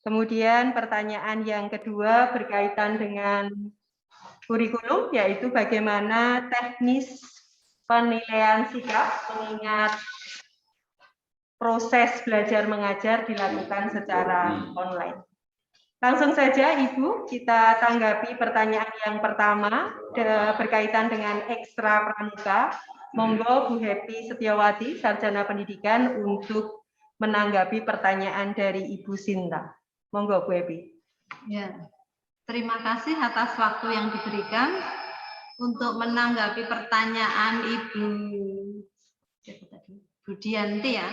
Kemudian pertanyaan yang kedua berkaitan dengan kurikulum, yaitu bagaimana teknis penilaian sikap mengingat proses belajar mengajar dilakukan secara online. Langsung saja Ibu, kita tanggapi pertanyaan yang pertama berkaitan dengan ekstra pramuka. Monggo Bu Happy Setiawati, Sarjana Pendidikan, untuk menanggapi pertanyaan dari Ibu Sinta. Monggo Bu Happy. Ya, terima kasih atas waktu yang diberikan untuk menanggapi pertanyaan Ibu Dianti ya.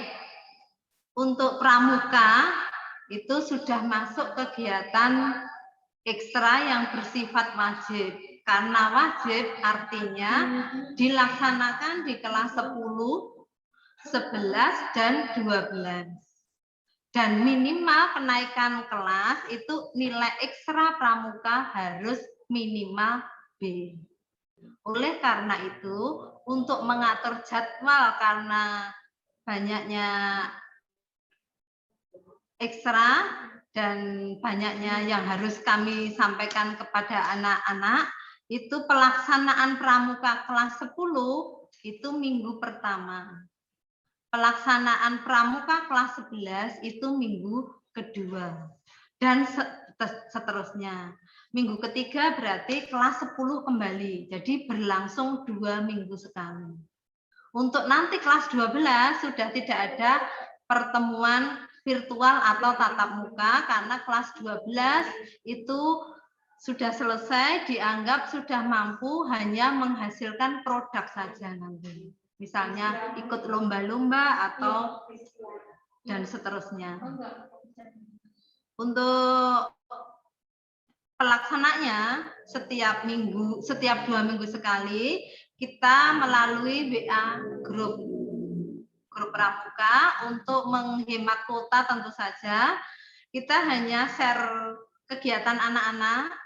Untuk pramuka itu sudah masuk kegiatan ekstra yang bersifat wajib. Karena wajib artinya dilaksanakan di kelas 10, 11, dan 12. Dan minimal kenaikan kelas itu nilai ekstra pramuka harus minimal B. Oleh karena itu, untuk mengatur jadwal karena banyaknya ekstra dan banyaknya yang harus kami sampaikan kepada anak-anak, itu pelaksanaan pramuka kelas 10 itu minggu pertama. Pelaksanaan pramuka kelas 11 itu minggu kedua. Dan seterusnya. Minggu ketiga berarti kelas 10 kembali. Jadi berlangsung 2 minggu sekali. Untuk nanti kelas 12 sudah tidak ada pertemuan virtual atau tatap muka karena kelas 12 itu sudah selesai, dianggap sudah mampu hanya menghasilkan produk saja nanti. Misalnya ikut lomba-lomba atau dan seterusnya. Untuk pelaksananya setiap 2 minggu sekali kita melalui WA grup pramuka untuk menghemat kuota tentu saja. Kita hanya share kegiatan anak-anak,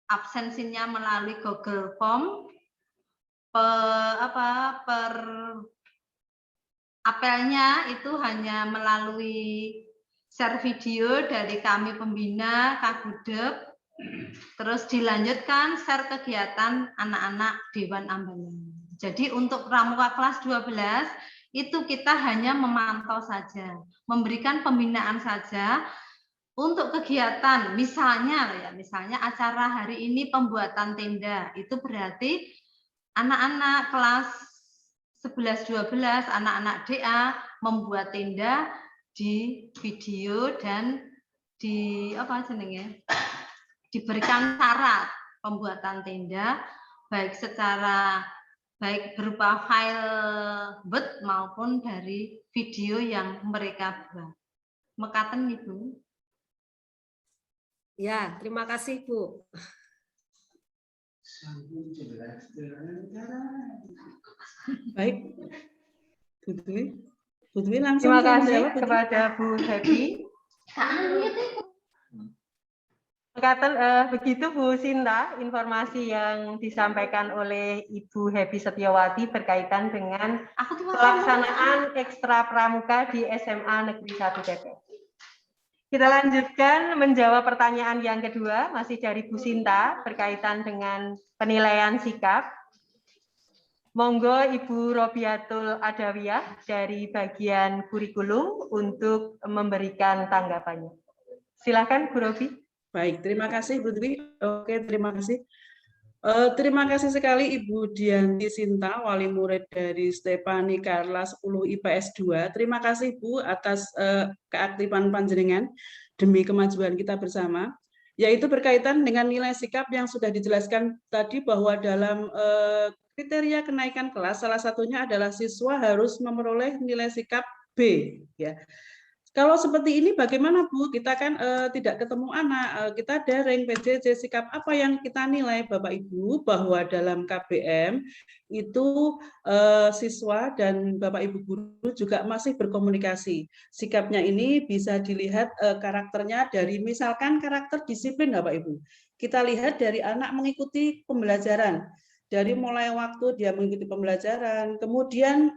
absensinya melalui Google Form, apelnya itu hanya melalui share video dari kami pembina Kagudep, terus dilanjutkan share kegiatan anak-anak Dewan Ambalan. Jadi untuk pramuka kelas 12 itu kita hanya memantau saja, memberikan pembinaan saja. Untuk kegiatan, misalnya acara hari ini pembuatan tenda, itu berarti anak-anak kelas 11-12, anak-anak DA membuat tenda di video dan diberikan syarat pembuatan tenda baik berupa file Word maupun dari video yang mereka buat. Mekaten Ibu. Ya, terima kasih Bu. Baik, Bu Dwi langsung. Terima kasih kepada Bu Happy. Begitu Bu Sinta, informasi yang disampaikan oleh Ibu Happy Setiawati berkaitan dengan pelaksanaan ekstra pramuka di SMA Negeri 1 Depok. Kita lanjutkan menjawab pertanyaan yang kedua, masih dari Bu Sinta, berkaitan dengan penilaian sikap. Monggo Ibu Robiatul Adawiyah dari bagian kurikulum untuk memberikan tanggapannya. Silakan Bu Robi. Baik, terima kasih Bu Dwi. Oke, terima kasih. Terima kasih sekali Ibu Dianti Sinta, wali murid dari Stefani Carla 10 IPS 2. Terima kasih Bu atas keaktifan panjenengan demi kemajuan kita bersama, yaitu berkaitan dengan nilai sikap yang sudah dijelaskan tadi bahwa dalam kriteria kenaikan kelas salah satunya adalah siswa harus memperoleh nilai sikap B, ya. Kalau seperti ini bagaimana Bu? Kita kan tidak ketemu anak, kita daring PJJ, sikap apa yang kita nilai Bapak Ibu bahwa dalam KBM itu siswa dan Bapak Ibu guru juga masih berkomunikasi. Sikapnya ini bisa dilihat karakternya dari misalkan karakter disiplin Bapak Ibu. Kita lihat dari anak mengikuti pembelajaran. Dari mulai waktu dia mengikuti pembelajaran, kemudian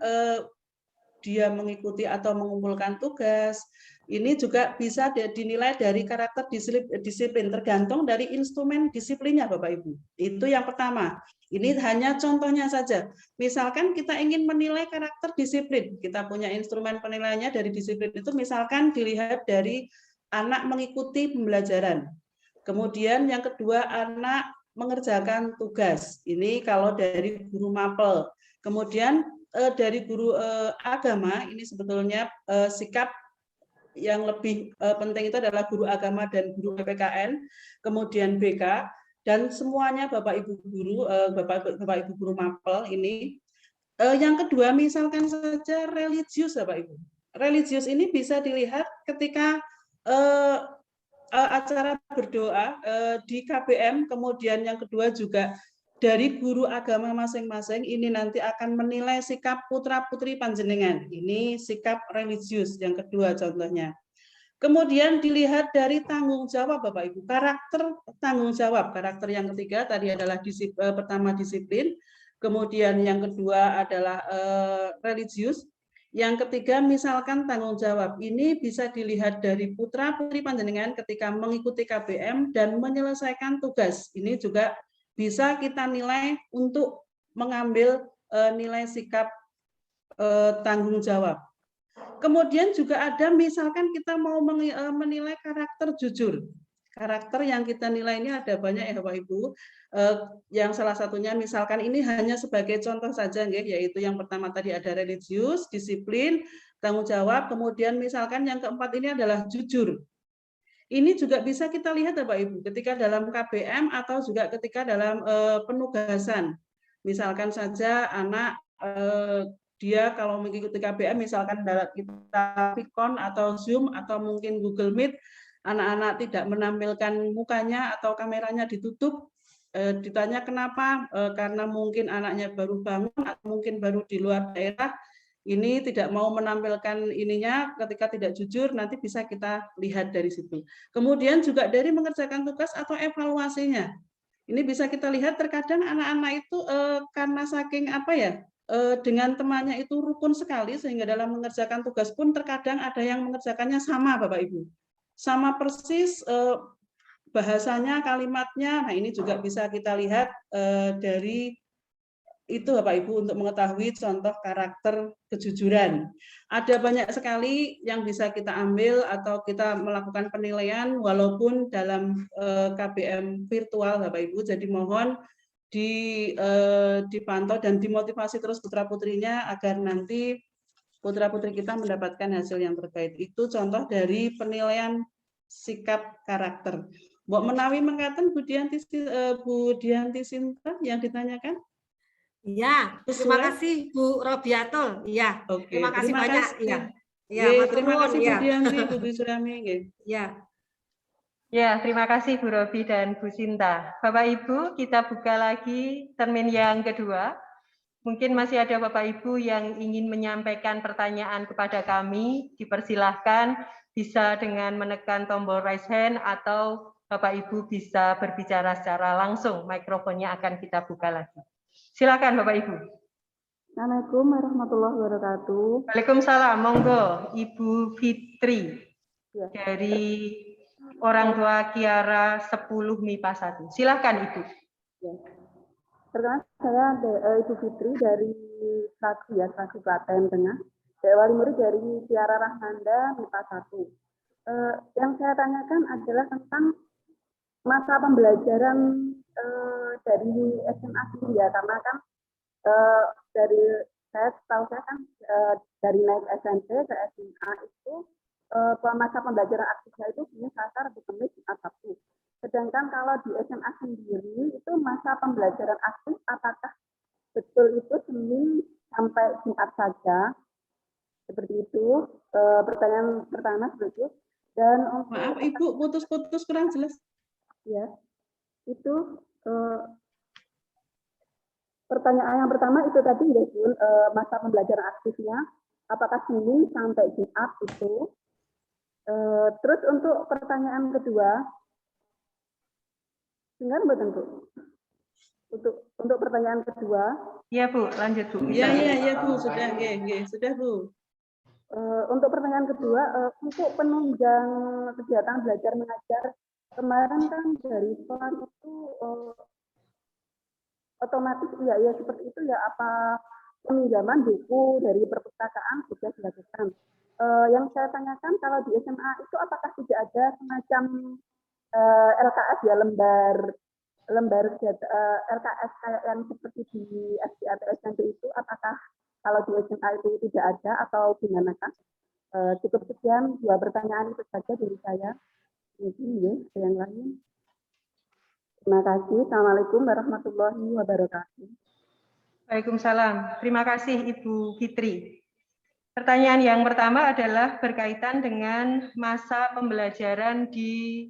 dia mengikuti atau mengumpulkan tugas, ini juga bisa dinilai dari karakter disiplin, tergantung dari instrumen disiplinnya Bapak Ibu. Itu yang pertama. Ini hanya contohnya saja. Misalkan kita ingin menilai karakter disiplin, kita punya instrumen penilaiannya dari disiplin itu misalkan dilihat dari anak mengikuti pembelajaran. Kemudian yang kedua, anak mengerjakan tugas. Ini kalau dari guru mapel. Kemudian dari guru agama, ini sebetulnya sikap yang lebih penting itu adalah guru agama dan guru PPKN, kemudian BK, dan semuanya Bapak Ibu guru, Bapak Ibu guru mapel ini. Yang kedua, misalkan saja religius Bapak Ibu. Religius ini bisa dilihat ketika acara berdoa di KBM, kemudian yang kedua juga dari guru agama masing-masing ini nanti akan menilai sikap putra-putri panjenengan. Ini sikap religius yang kedua contohnya. Kemudian dilihat dari tanggung jawab Bapak Ibu, karakter tanggung jawab. Karakter yang ketiga tadi adalah pertama disiplin, kemudian yang kedua adalah religius. Yang ketiga misalkan tanggung jawab. Ini bisa dilihat dari putra-putri panjenengan ketika mengikuti KBM dan menyelesaikan tugas. Ini juga bisa kita nilai untuk mengambil nilai sikap tanggung jawab. Kemudian juga ada misalkan kita mau menilai karakter jujur. Karakter yang kita nilai ini ada banyak ya Bapak Ibu. Yang salah satunya misalkan ini hanya sebagai contoh saja, yaitu yang pertama tadi ada religius, disiplin, tanggung jawab. Kemudian misalkan yang keempat ini adalah jujur. Ini juga bisa kita lihat Bapak Ibu ketika dalam KBM atau juga ketika dalam penugasan. Misalkan saja anak dia kalau mengikuti KBM misalkan kita Vicon atau Zoom atau mungkin Google Meet, anak-anak tidak menampilkan mukanya atau kameranya ditutup, ditanya kenapa, karena mungkin anaknya baru bangun atau mungkin baru di luar daerah, ini tidak mau menampilkan ininya ketika tidak jujur, nanti bisa kita lihat dari situ. Kemudian juga dari mengerjakan tugas atau evaluasinya. Ini bisa kita lihat terkadang anak-anak itu karena saking apa ya, dengan temannya itu rukun sekali sehingga dalam mengerjakan tugas pun terkadang ada yang mengerjakannya sama Bapak Ibu. Sama persis bahasanya, kalimatnya. Nah, ini juga bisa kita lihat dari itu Bapak Ibu untuk mengetahui contoh karakter kejujuran. Ada banyak sekali yang bisa kita ambil atau kita melakukan penilaian walaupun dalam KBM virtual Bapak Ibu. Jadi mohon dipantau dan dimotivasi terus putra-putrinya agar nanti putra-putri kita mendapatkan hasil yang terbaik. Itu contoh dari penilaian sikap karakter. Mbok menawi mengatakan Bu Dianti Sinta yang ditanyakan? Iya, terima kasih Bu Robiatul. Iya, terima kasih banyak. Iya, ya, terima kasih Bu Dianti, Bu Bisurami. Ya. Ya, terima kasih Bu Robi dan Bu Sinta. Bapak Ibu, kita buka lagi termin yang kedua. Mungkin masih ada Bapak Ibu yang ingin menyampaikan pertanyaan kepada kami, dipersilahkan bisa dengan menekan tombol raise hand atau Bapak Ibu bisa berbicara secara langsung. Mikrofonnya akan kita buka lagi. Silakan Bapak Ibu. Assalamualaikum warahmatullahi wabarakatuh. Waalaikumsalam. Monggo Ibu Fitri dari orang tua Kiara 10 MIPA 1. Silakan Ibu. Ya. Perkenalkan saya Ibu Fitri dari fraksi Klaten Tengah. Wali murid dari Kiara Rahmanda MIPA 1. Yang saya tanyakan adalah tentang masa pembelajaran dari SMA sendiri ya, karena kan dari saya tahu saya kan dari naik SMP ke SMA itu masa pembelajaran aktifnya itu Senin, Selasa, Rabu, Kamis, Jumat, Sabtu. Sedangkan kalau di SMA sendiri itu masa pembelajaran aktif apakah betul itu Senin sampai Jumat saja? Seperti itu. Pertanyaan pertama seperti itu. Dan untuk Maaf Ibu, putus-putus kurang jelas. ya, itu pertanyaan yang pertama itu tadi ya Bun, masa pembelajaran aktifnya apakah Senin sampai Jumat itu. Terus untuk pertanyaan kedua, dengar betul Bu? Untuk pertanyaan kedua. Iya Bu, lanjut Bu. Iya Bu, sudah Bu. Untuk pertanyaan kedua, untuk penunjang kegiatan belajar mengajar kemarin kan dari sekolah itu otomatis ya seperti itu ya, apa peminjaman buku dari perpustakaan sudah dilakukan. Yang saya tanyakan kalau di SMA itu apakah tidak ada semacam LKS ya, lembar LKS kayak yang seperti di SD atau SMP itu, apakah kalau di SMA itu tidak ada atau gimana kan? Cukup sekian 2 pertanyaan itu saja dari saya. Mungkin ya, yang lain. Terima kasih. Assalamualaikum warahmatullahi wabarakatuh. Waalaikumsalam. Terima kasih Ibu Fitri. Pertanyaan yang pertama adalah berkaitan dengan masa pembelajaran di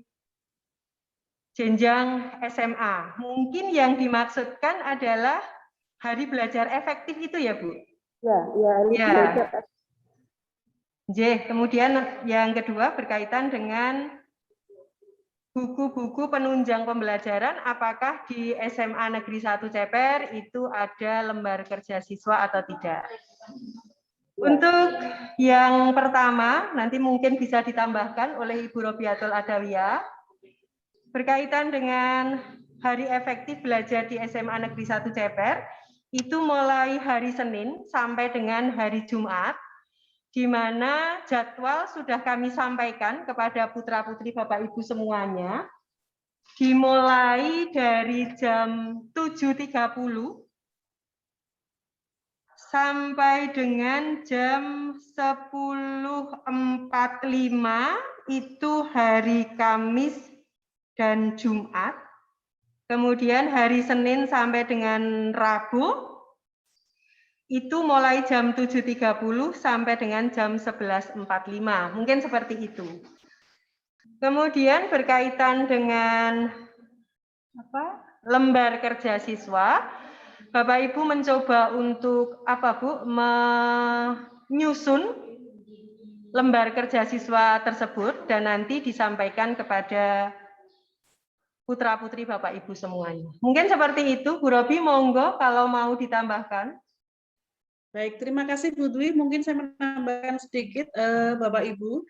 jenjang SMA. Mungkin yang dimaksudkan adalah hari belajar efektif itu ya Bu? Ya. Kemudian yang kedua berkaitan dengan buku-buku penunjang pembelajaran, apakah di SMA Negeri 1 Ceper itu ada lembar kerja siswa atau tidak? Untuk yang pertama, nanti mungkin bisa ditambahkan oleh Ibu Robiatul Adawiyah, berkaitan dengan hari efektif belajar di SMA Negeri 1 Ceper, itu mulai hari Senin sampai dengan hari Jumat, di mana jadwal sudah kami sampaikan kepada putra-putri Bapak Ibu semuanya, dimulai dari jam 7.30 sampai dengan jam 10.45 itu hari Kamis dan Jumat. Kemudian hari Senin sampai dengan Rabu itu mulai jam 7.30 sampai dengan jam 11.45. Mungkin seperti itu. Kemudian berkaitan dengan lembar kerja siswa, Bapak Ibu mencoba untuk menyusun lembar kerja siswa tersebut dan nanti disampaikan kepada putra-putri Bapak Ibu semuanya. Mungkin seperti itu, Bu Robi, monggo kalau mau ditambahkan. Baik, terima kasih Bu Dwi. Mungkin saya menambahkan sedikit Bapak Ibu,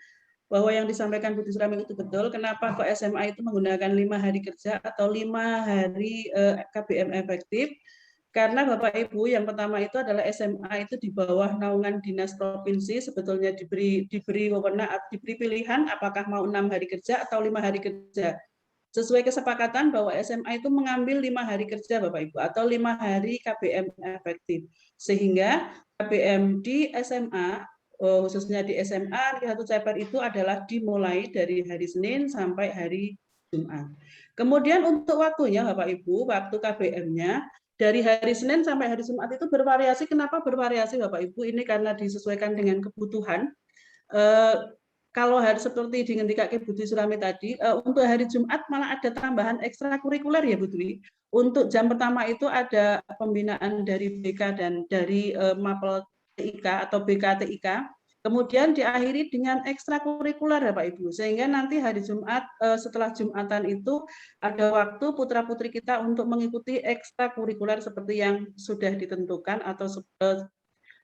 bahwa yang disampaikan Bu Surami itu betul. Kenapa kok SMA itu menggunakan 5 hari kerja atau 5 hari KBM efektif? Karena Bapak Ibu, yang pertama itu adalah SMA itu di bawah naungan dinas provinsi, sebetulnya diberi wewenang, diberi pilihan apakah mau 6 hari kerja atau 5 hari kerja. Sesuai kesepakatan bahwa SMA itu mengambil 5 hari kerja Bapak Ibu atau 5 hari KBM efektif. Sehingga KBM di SMA, khususnya di SMA Negeri 1 Ceper itu adalah dimulai dari hari Senin sampai hari Jumat. Kemudian untuk waktunya Bapak Ibu, waktu KBM-nya dari hari Senin sampai hari Jumat itu bervariasi. Kenapa bervariasi Bapak Ibu? Ini karena disesuaikan dengan kebutuhan. Kalau hari seperti dengan Kak Bu Dwi Surami tadi, untuk hari Jumat malah ada tambahan ekstrakurikuler ya Bu Dwi. Untuk jam pertama itu ada pembinaan dari BK dan dari Mapel TIK atau BK TIK. Kemudian diakhiri dengan ekstrakurikuler ya Pak Ibu. Sehingga nanti hari Jumat, setelah Jumatan itu ada waktu putra-putri kita untuk mengikuti ekstrakurikuler seperti yang sudah ditentukan atau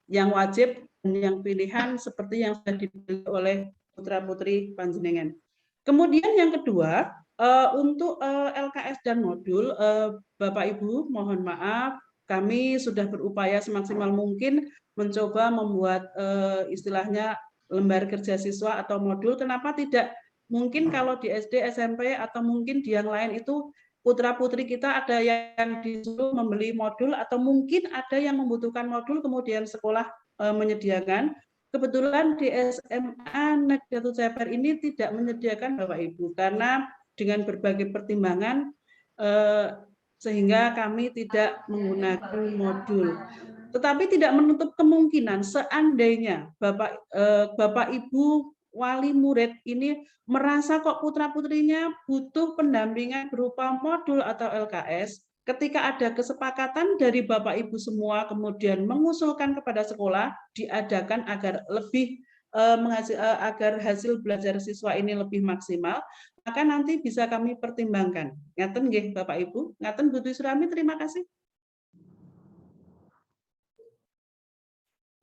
yang wajib dan yang pilihan seperti yang sudah dipilih oleh putra-putri panjenengan. Kemudian yang kedua, untuk LKS dan modul, Bapak Ibu mohon maaf, kami sudah berupaya semaksimal mungkin mencoba membuat istilahnya lembar kerja siswa atau modul. Kenapa tidak? Mungkin kalau di SD, SMP, atau mungkin di yang lain itu putra-putri kita ada yang disuruh membeli modul atau mungkin ada yang membutuhkan modul kemudian sekolah menyediakan. Kebetulan di SMA Negeri 1 Ceper ini tidak menyediakan Bapak Ibu karena dengan berbagai pertimbangan sehingga kami tidak menggunakan modul. Tetapi tidak menutup kemungkinan seandainya Bapak Ibu wali murid ini merasa kok putra-putrinya butuh pendampingan berupa modul atau LKS, ketika ada kesepakatan dari Bapak Ibu semua kemudian mengusulkan kepada sekolah diadakan agar lebih agar hasil belajar siswa ini lebih maksimal, maka nanti bisa kami pertimbangkan. Ngaten nggih Bapak Ibu, ngaten Bu Dwi Surami, terima kasih.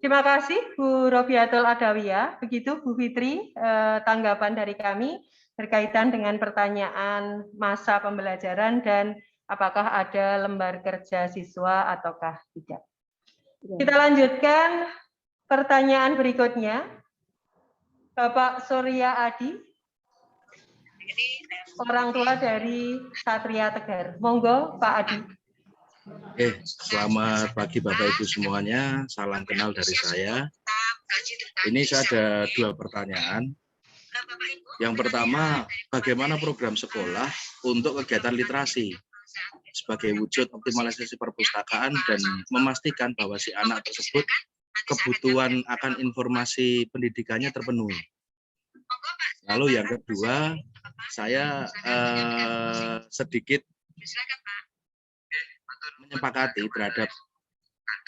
Terima kasih Bu Robiatul Adawiyah. Begitu Bu Fitri, tanggapan dari kami berkaitan dengan pertanyaan masa pembelajaran dan apakah ada lembar kerja siswa ataukah tidak. Kita lanjutkan pertanyaan berikutnya. Bapak Surya Adi, orang tua dari Satria Tegar. Monggo Pak Adi. Selamat pagi Bapak Ibu semuanya. Salam kenal dari saya. Ini saya ada 2 pertanyaan. Yang pertama, bagaimana program sekolah untuk kegiatan literasi sebagai wujud optimalisasi perpustakaan dan memastikan bahwa si anak tersebut kebutuhan akan informasi pendidikannya terpenuhi. Lalu yang kedua, saya sedikit menyepakati terhadap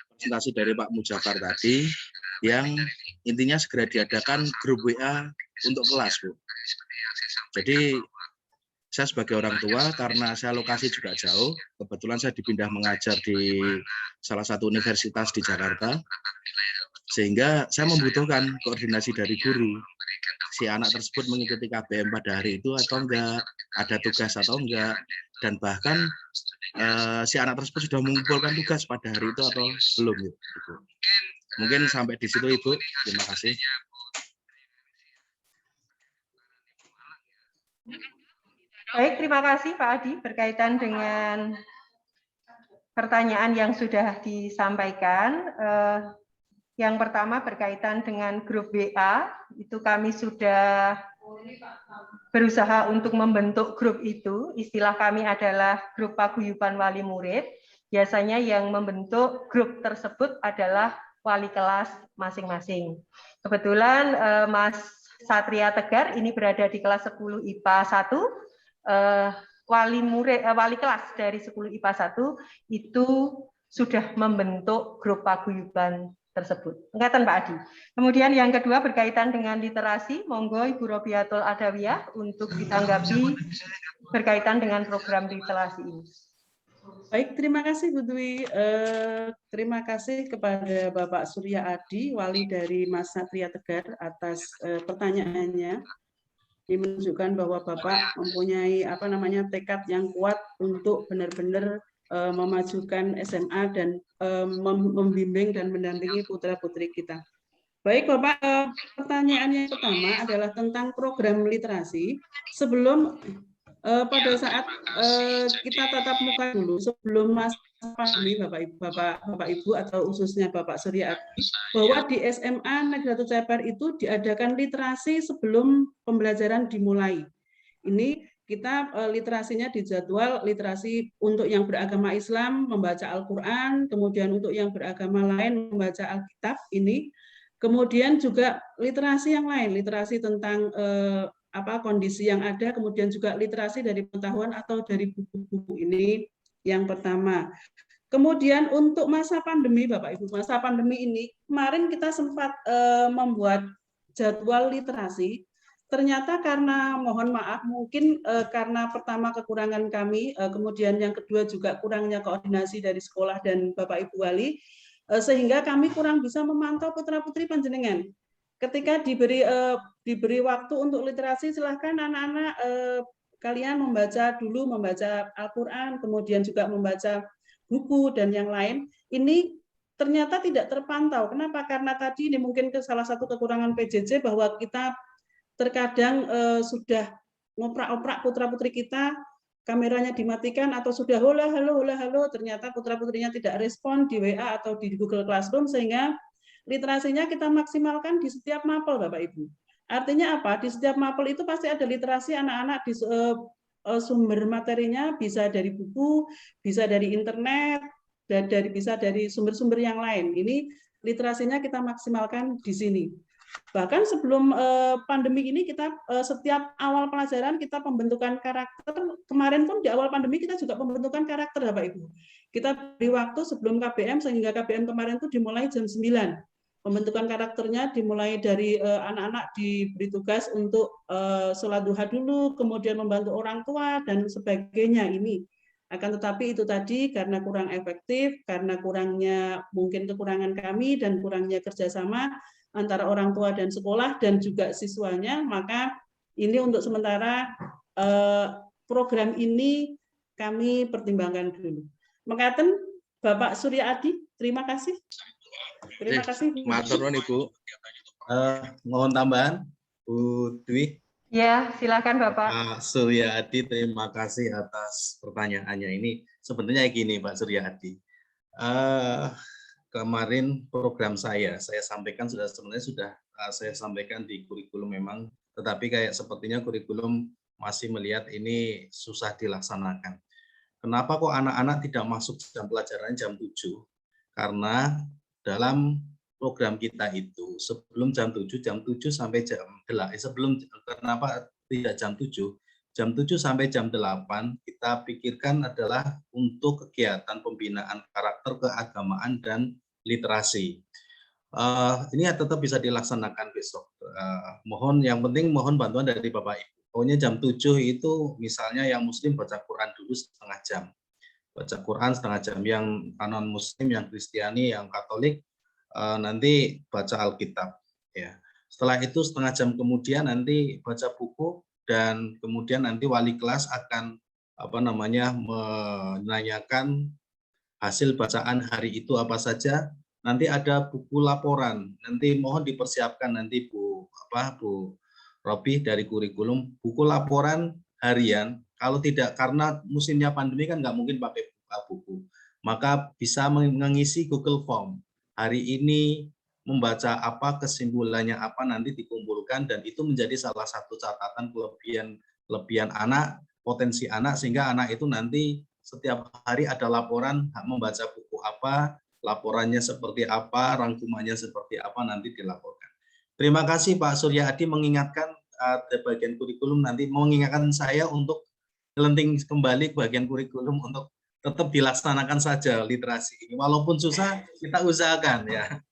presentasi dari Pak Mujafar tadi, yang intinya segera diadakan grup WA untuk kelas, Bu. Jadi saya sebagai orang tua, karena saya lokasi juga jauh, kebetulan saya dipindah mengajar di salah satu universitas di Jakarta, sehingga saya membutuhkan koordinasi dari guru. Si anak tersebut mengikuti KBM pada hari itu atau enggak, ada tugas atau enggak, dan bahkan si anak tersebut sudah mengumpulkan tugas pada hari itu atau belum. Gitu. Mungkin sampai di situ Ibu, terima kasih. Baik, terima kasih Pak Adi berkaitan dengan pertanyaan yang sudah disampaikan. Yang pertama berkaitan dengan grup WA, itu kami sudah berusaha untuk membentuk grup itu. Istilah kami adalah grup paguyuban wali murid. Biasanya yang membentuk grup tersebut adalah wali kelas masing-masing. Kebetulan Mas Satria Tegar ini berada di kelas 10 IPA 1. Wali kelas dari 10 IPA 1 itu sudah membentuk grup paguyuban tersebut. Ngatan Pak Adi. Kemudian yang kedua berkaitan dengan literasi, monggo Ibu Robiatul Adawiyah untuk ditanggapi berkaitan dengan program literasi ini. Baik, terima kasih Bu Dwi. Terima kasih kepada Bapak Surya Adi, wali dari Mas Satria Tegar atas pertanyaannya. Ini menunjukkan bahwa Bapak mempunyai tekad yang kuat untuk benar-benar memajukan SMA dan membimbing dan mendampingi putra-putri kita. Baik Bapak, pertanyaan yang pertama adalah tentang program literasi. Sebelum pada saat kita tatap muka dulu, sebelum masa pandemi Bapak Ibu atau khususnya Bapak Surya Adi, bahwa di SMA Negeri 1 Ceper itu diadakan literasi sebelum pembelajaran dimulai. Ini kita literasinya dijadwal literasi untuk yang beragama Islam membaca Al-Quran, kemudian untuk yang beragama lain membaca Alkitab ini, kemudian juga literasi yang lain, literasi tentang kondisi yang ada, kemudian juga literasi dari pengetahuan atau dari buku-buku ini yang pertama. Kemudian untuk masa pandemi Bapak Ibu, masa pandemi ini kemarin kita sempat membuat jadwal literasi. Ternyata karena mohon maaf mungkin karena pertama kekurangan kami, kemudian yang kedua juga kurangnya koordinasi dari sekolah dan Bapak Ibu wali, sehingga kami kurang bisa memantau putra-putri panjenengan. Ketika diberi waktu untuk literasi, silahkan anak-anak kalian membaca Al-Quran, kemudian juga membaca buku dan yang lain. Ini ternyata tidak terpantau. Kenapa? Karena tadi ini mungkin salah satu kekurangan PJJ bahwa kita terkadang sudah ngoprak-oprak putra-putri kita, kameranya dimatikan atau sudah halo, ternyata putra-putrinya tidak respon di WA atau di Google Classroom, sehingga literasinya kita maksimalkan di setiap mapel Bapak Ibu. Artinya apa? Di setiap mapel itu pasti ada literasi anak-anak di sumber materinya, bisa dari buku, bisa dari internet, dari sumber-sumber yang lain. Ini literasinya kita maksimalkan di sini. Bahkan sebelum pandemi ini kita setiap awal pelajaran kita pembentukan karakter. Kemarin pun di awal pandemi kita juga pembentukan karakter, Bapak Ibu. Kita beri waktu sebelum KBM sehingga KBM kemarin itu dimulai jam 9. Pembentukan karakternya dimulai dari anak-anak diberi tugas untuk sholat duha dulu, kemudian membantu orang tua dan sebagainya ini. Akan tetapi itu tadi karena kurang efektif, karena kurangnya mungkin kekurangan kami dan kurangnya kerjasama antara orang tua dan sekolah dan juga siswanya, maka ini untuk sementara program ini kami pertimbangkan dulu. Mengatakan Bapak Surya Adi, terima kasih. Terima kasih. Matur nuwun Ibu. Mohon tambahan, Bu Dwi. Ya, silakan Bapak. Pak Surya Adi, terima kasih atas pertanyaannya. Ini sebenarnya gini Pak Surya Adi. Kemarin program saya sampaikan sebenarnya sudah saya sampaikan di kurikulum memang, tetapi kayak sepertinya kurikulum masih melihat ini susah dilaksanakan. Kenapa kok anak-anak tidak masuk jam pelajaran jam 7? Karena dalam program kita itu sebelum jam 7 sampai jam 8, kenapa tidak jam 7? Jam 7 sampai jam 8 kita pikirkan adalah untuk kegiatan pembinaan karakter keagamaan dan literasi. Ini tetap bisa dilaksanakan besok. Yang penting mohon bantuan dari Bapak Ibu. Pokoknya jam 7 itu misalnya yang Muslim baca Quran dulu setengah jam. Baca Quran setengah jam. Yang non Muslim, yang Kristiani, yang Katolik nanti baca Alkitab. Ya. Setelah itu setengah jam kemudian nanti baca buku dan kemudian nanti wali kelas akan menanyakan hasil bacaan hari itu apa saja. Nanti ada buku laporan. Nanti mohon dipersiapkan nanti Bu Robi dari kurikulum buku laporan harian. Kalau tidak karena musimnya pandemi kan nggak mungkin pakai buku. Maka bisa mengisi Google Form. Hari ini membaca apa, kesimpulannya apa nanti dikumpulkan dan itu menjadi salah satu catatan kelebihan anak, potensi anak sehingga anak itu nanti setiap hari ada laporan membaca buku apa, laporannya seperti apa, rangkumannya seperti apa nanti dilaporkan. Terima kasih Pak Surya Adi mengingatkan bagian kurikulum nanti mengingatkan saya untuk melenting kembali bagian kurikulum untuk tetap dilaksanakan saja literasi ini. Walaupun susah kita usahakan ya.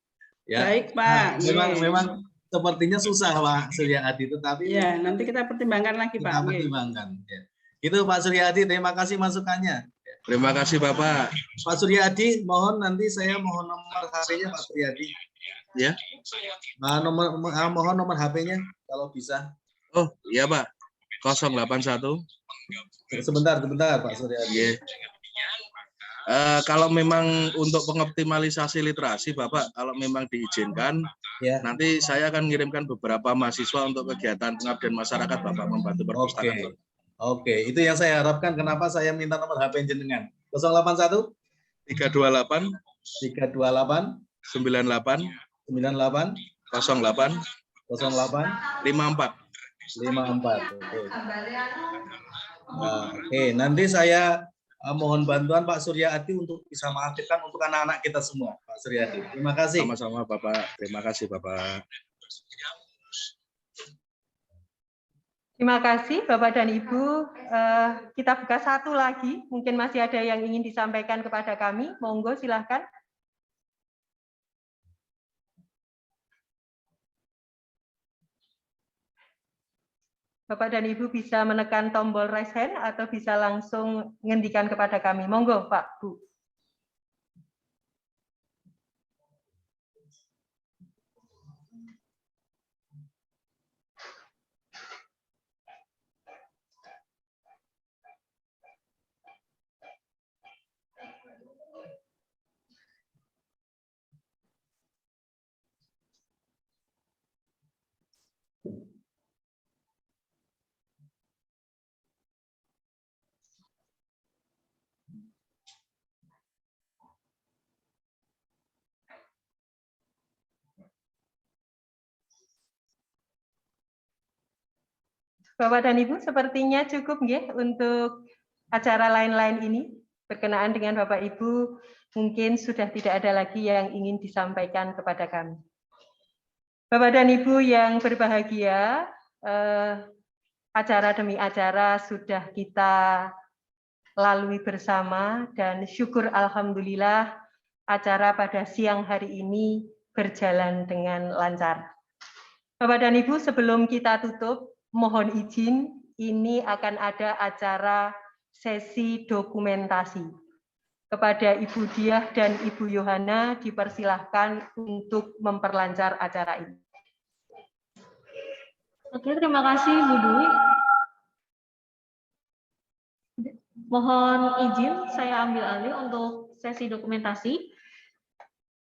Baik Pak. Memang sepertinya susah Pak Surya Adi tetapi ya nanti kita pertimbangkan lagi Pak. Kita pertimbangkan. Ya. Itu Pak Surya Adi, terima kasih masukannya. Terima kasih Bapak. Pak Surya Adi, mohon nanti saya mohon nomor HP-nya Pak Surya Adi. Ya. Mohon nomor HP-nya kalau bisa. Oh, iya Pak. 081. Sebentar Pak Surya Adi. Yeah. Kalau memang untuk pengoptimalisasi literasi Bapak, kalau memang diizinkan, nanti saya akan mengirimkan beberapa mahasiswa untuk kegiatan pengabdian masyarakat Bapak membantu perpustakaan. Oke, itu yang saya harapkan. Kenapa saya minta nomor HP jenengan? 081 328 98 98 08 54. Oke, nanti saya mohon bantuan Pak Surya Adi untuk bisa mengaktifkan untuk anak-anak kita semua, Pak Surya Adi. Terima kasih. Sama-sama Bapak. Terima kasih Bapak. Terima kasih Bapak dan Ibu. Kita buka satu lagi. Mungkin masih ada yang ingin disampaikan kepada kami. Monggo silahkan. Bapak dan Ibu bisa menekan tombol raise hand atau bisa langsung menghentikan kepada kami. Monggo Pak, Bu. Bapak dan Ibu, sepertinya cukup nggih untuk acara lain-lain ini berkenaan dengan Bapak Ibu mungkin sudah tidak ada lagi yang ingin disampaikan kepada kami. Bapak dan Ibu yang berbahagia, acara demi acara sudah kita lalui bersama dan syukur alhamdulillah acara pada siang hari ini berjalan dengan lancar. Bapak dan Ibu, sebelum kita tutup, mohon izin ini akan ada acara sesi dokumentasi. Kepada Ibu Diah dan Ibu Yohana dipersilahkan untuk memperlancar acara ini. Oke, terima kasih Bu Dwi. Mohon izin saya ambil alih untuk sesi dokumentasi.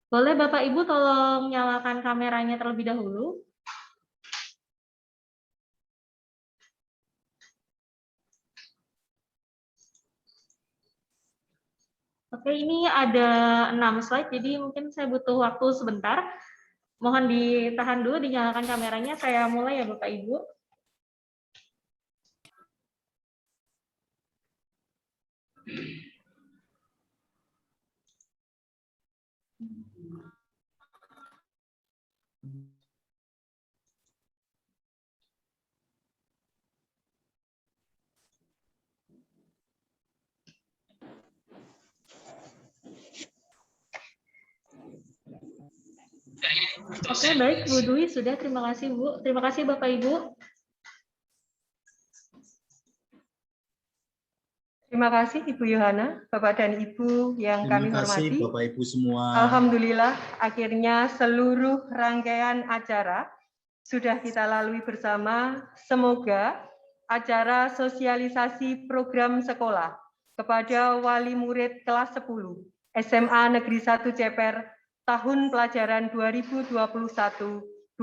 Boleh Bapak Ibu tolong nyalakan kameranya terlebih dahulu. Oke, ini ada 6 slide, jadi mungkin saya butuh waktu sebentar. Mohon ditahan dulu, dinyalakan kameranya. Saya mulai ya Bapak Ibu. Oke, baik Bu Dwi, sudah. Terima kasih Bu. Terima kasih Bapak Ibu. Terima kasih Ibu Yohana, Bapak dan Ibu yang kami hormati. Terima kasih Bapak Ibu semua. Alhamdulillah, akhirnya seluruh rangkaian acara sudah kita lalui bersama. Semoga acara sosialisasi program sekolah kepada wali murid kelas 10 SMA Negeri 1 Ceper tahun pelajaran 2021-2022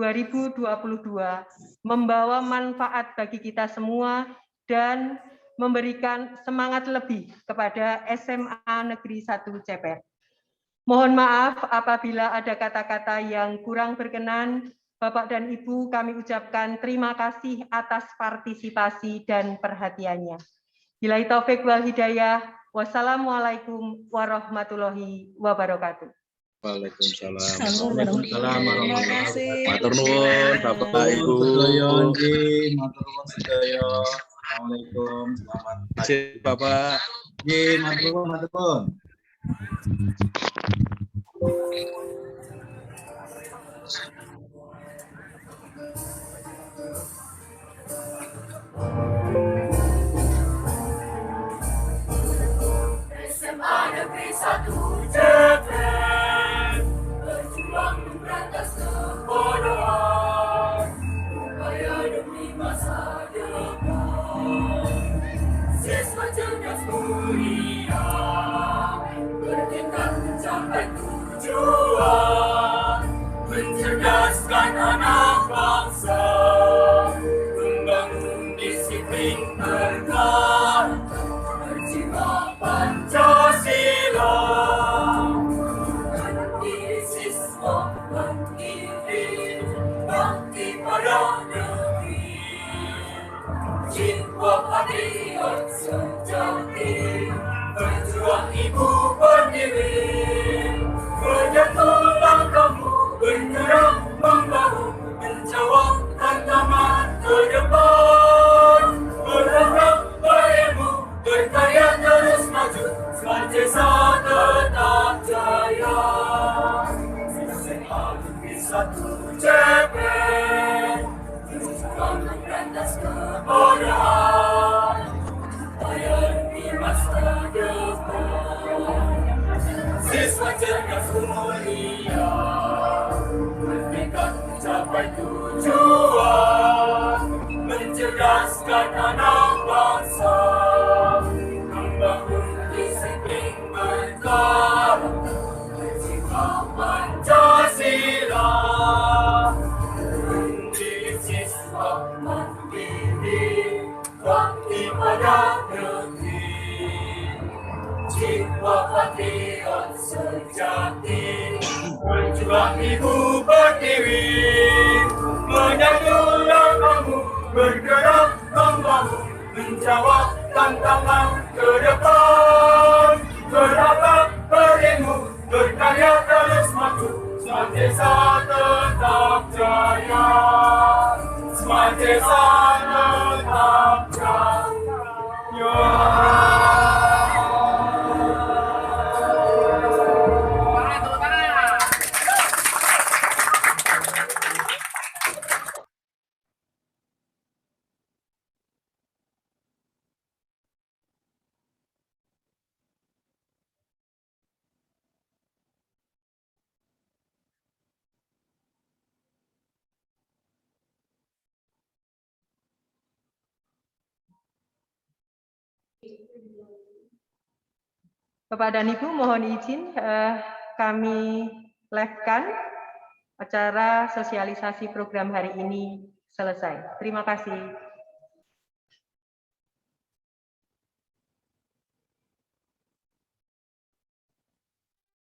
membawa manfaat bagi kita semua dan memberikan semangat lebih kepada SMA Negeri 1 Ceper. Mohon maaf apabila ada kata-kata yang kurang berkenan. Bapak dan Ibu, kami ucapkan terima kasih atas partisipasi dan perhatiannya. Billahi taufik wal hidayah. Wassalamualaikum warahmatullahi wabarakatuh. Waalaikumsalam. Waalaikumsalam Terima kasih. Matur nuwun Bapak Ibu. Matur nuwun sedaya. Assalamualaikum. Selamat pagi Bapak. Nggih, matur nuwun, matur nuwun. SMA Negeri 1 Ceper berjuang memberantas kebodohan upaya demi masa depan. Siswa cerdas mulia bertekad mencapai tujuan, mencerdaskan anak bangsa, membangun disiplin berkah, berjiwa Pancasila. Menjadi siswa mandiri, bakti pada negeri, jiwa patriot sejati, berjuang ibu berdiri, menyatu langkahmu bergerak membahu, menjawab tantangan ke depan, berharap baikmu berkarya terus maju, senantiasa tetap jaya. SMA Negeri 1 Ceper berjuang memberantas kebodohan upaya demi masa depan. Siswa cerdas mulia bertekad mencapai tujuan, mencerdaskan anak bangsa, membangun disiplin berkah, berjiwa Pancasila. Menjadi siswa mandiri, bakti pada negeri, jiwa patriot sejati, berjuang ibu berdiri, menyatu langkahmu bergerak membangun, menjawab tantangan ke depan, berharap berilmu, berkarya terus maju, senantiasa tetap jaya, senantiasa tetap jaya. Bapak dan Ibu, mohon izin kami live-kan acara sosialisasi program hari ini selesai. Terima kasih.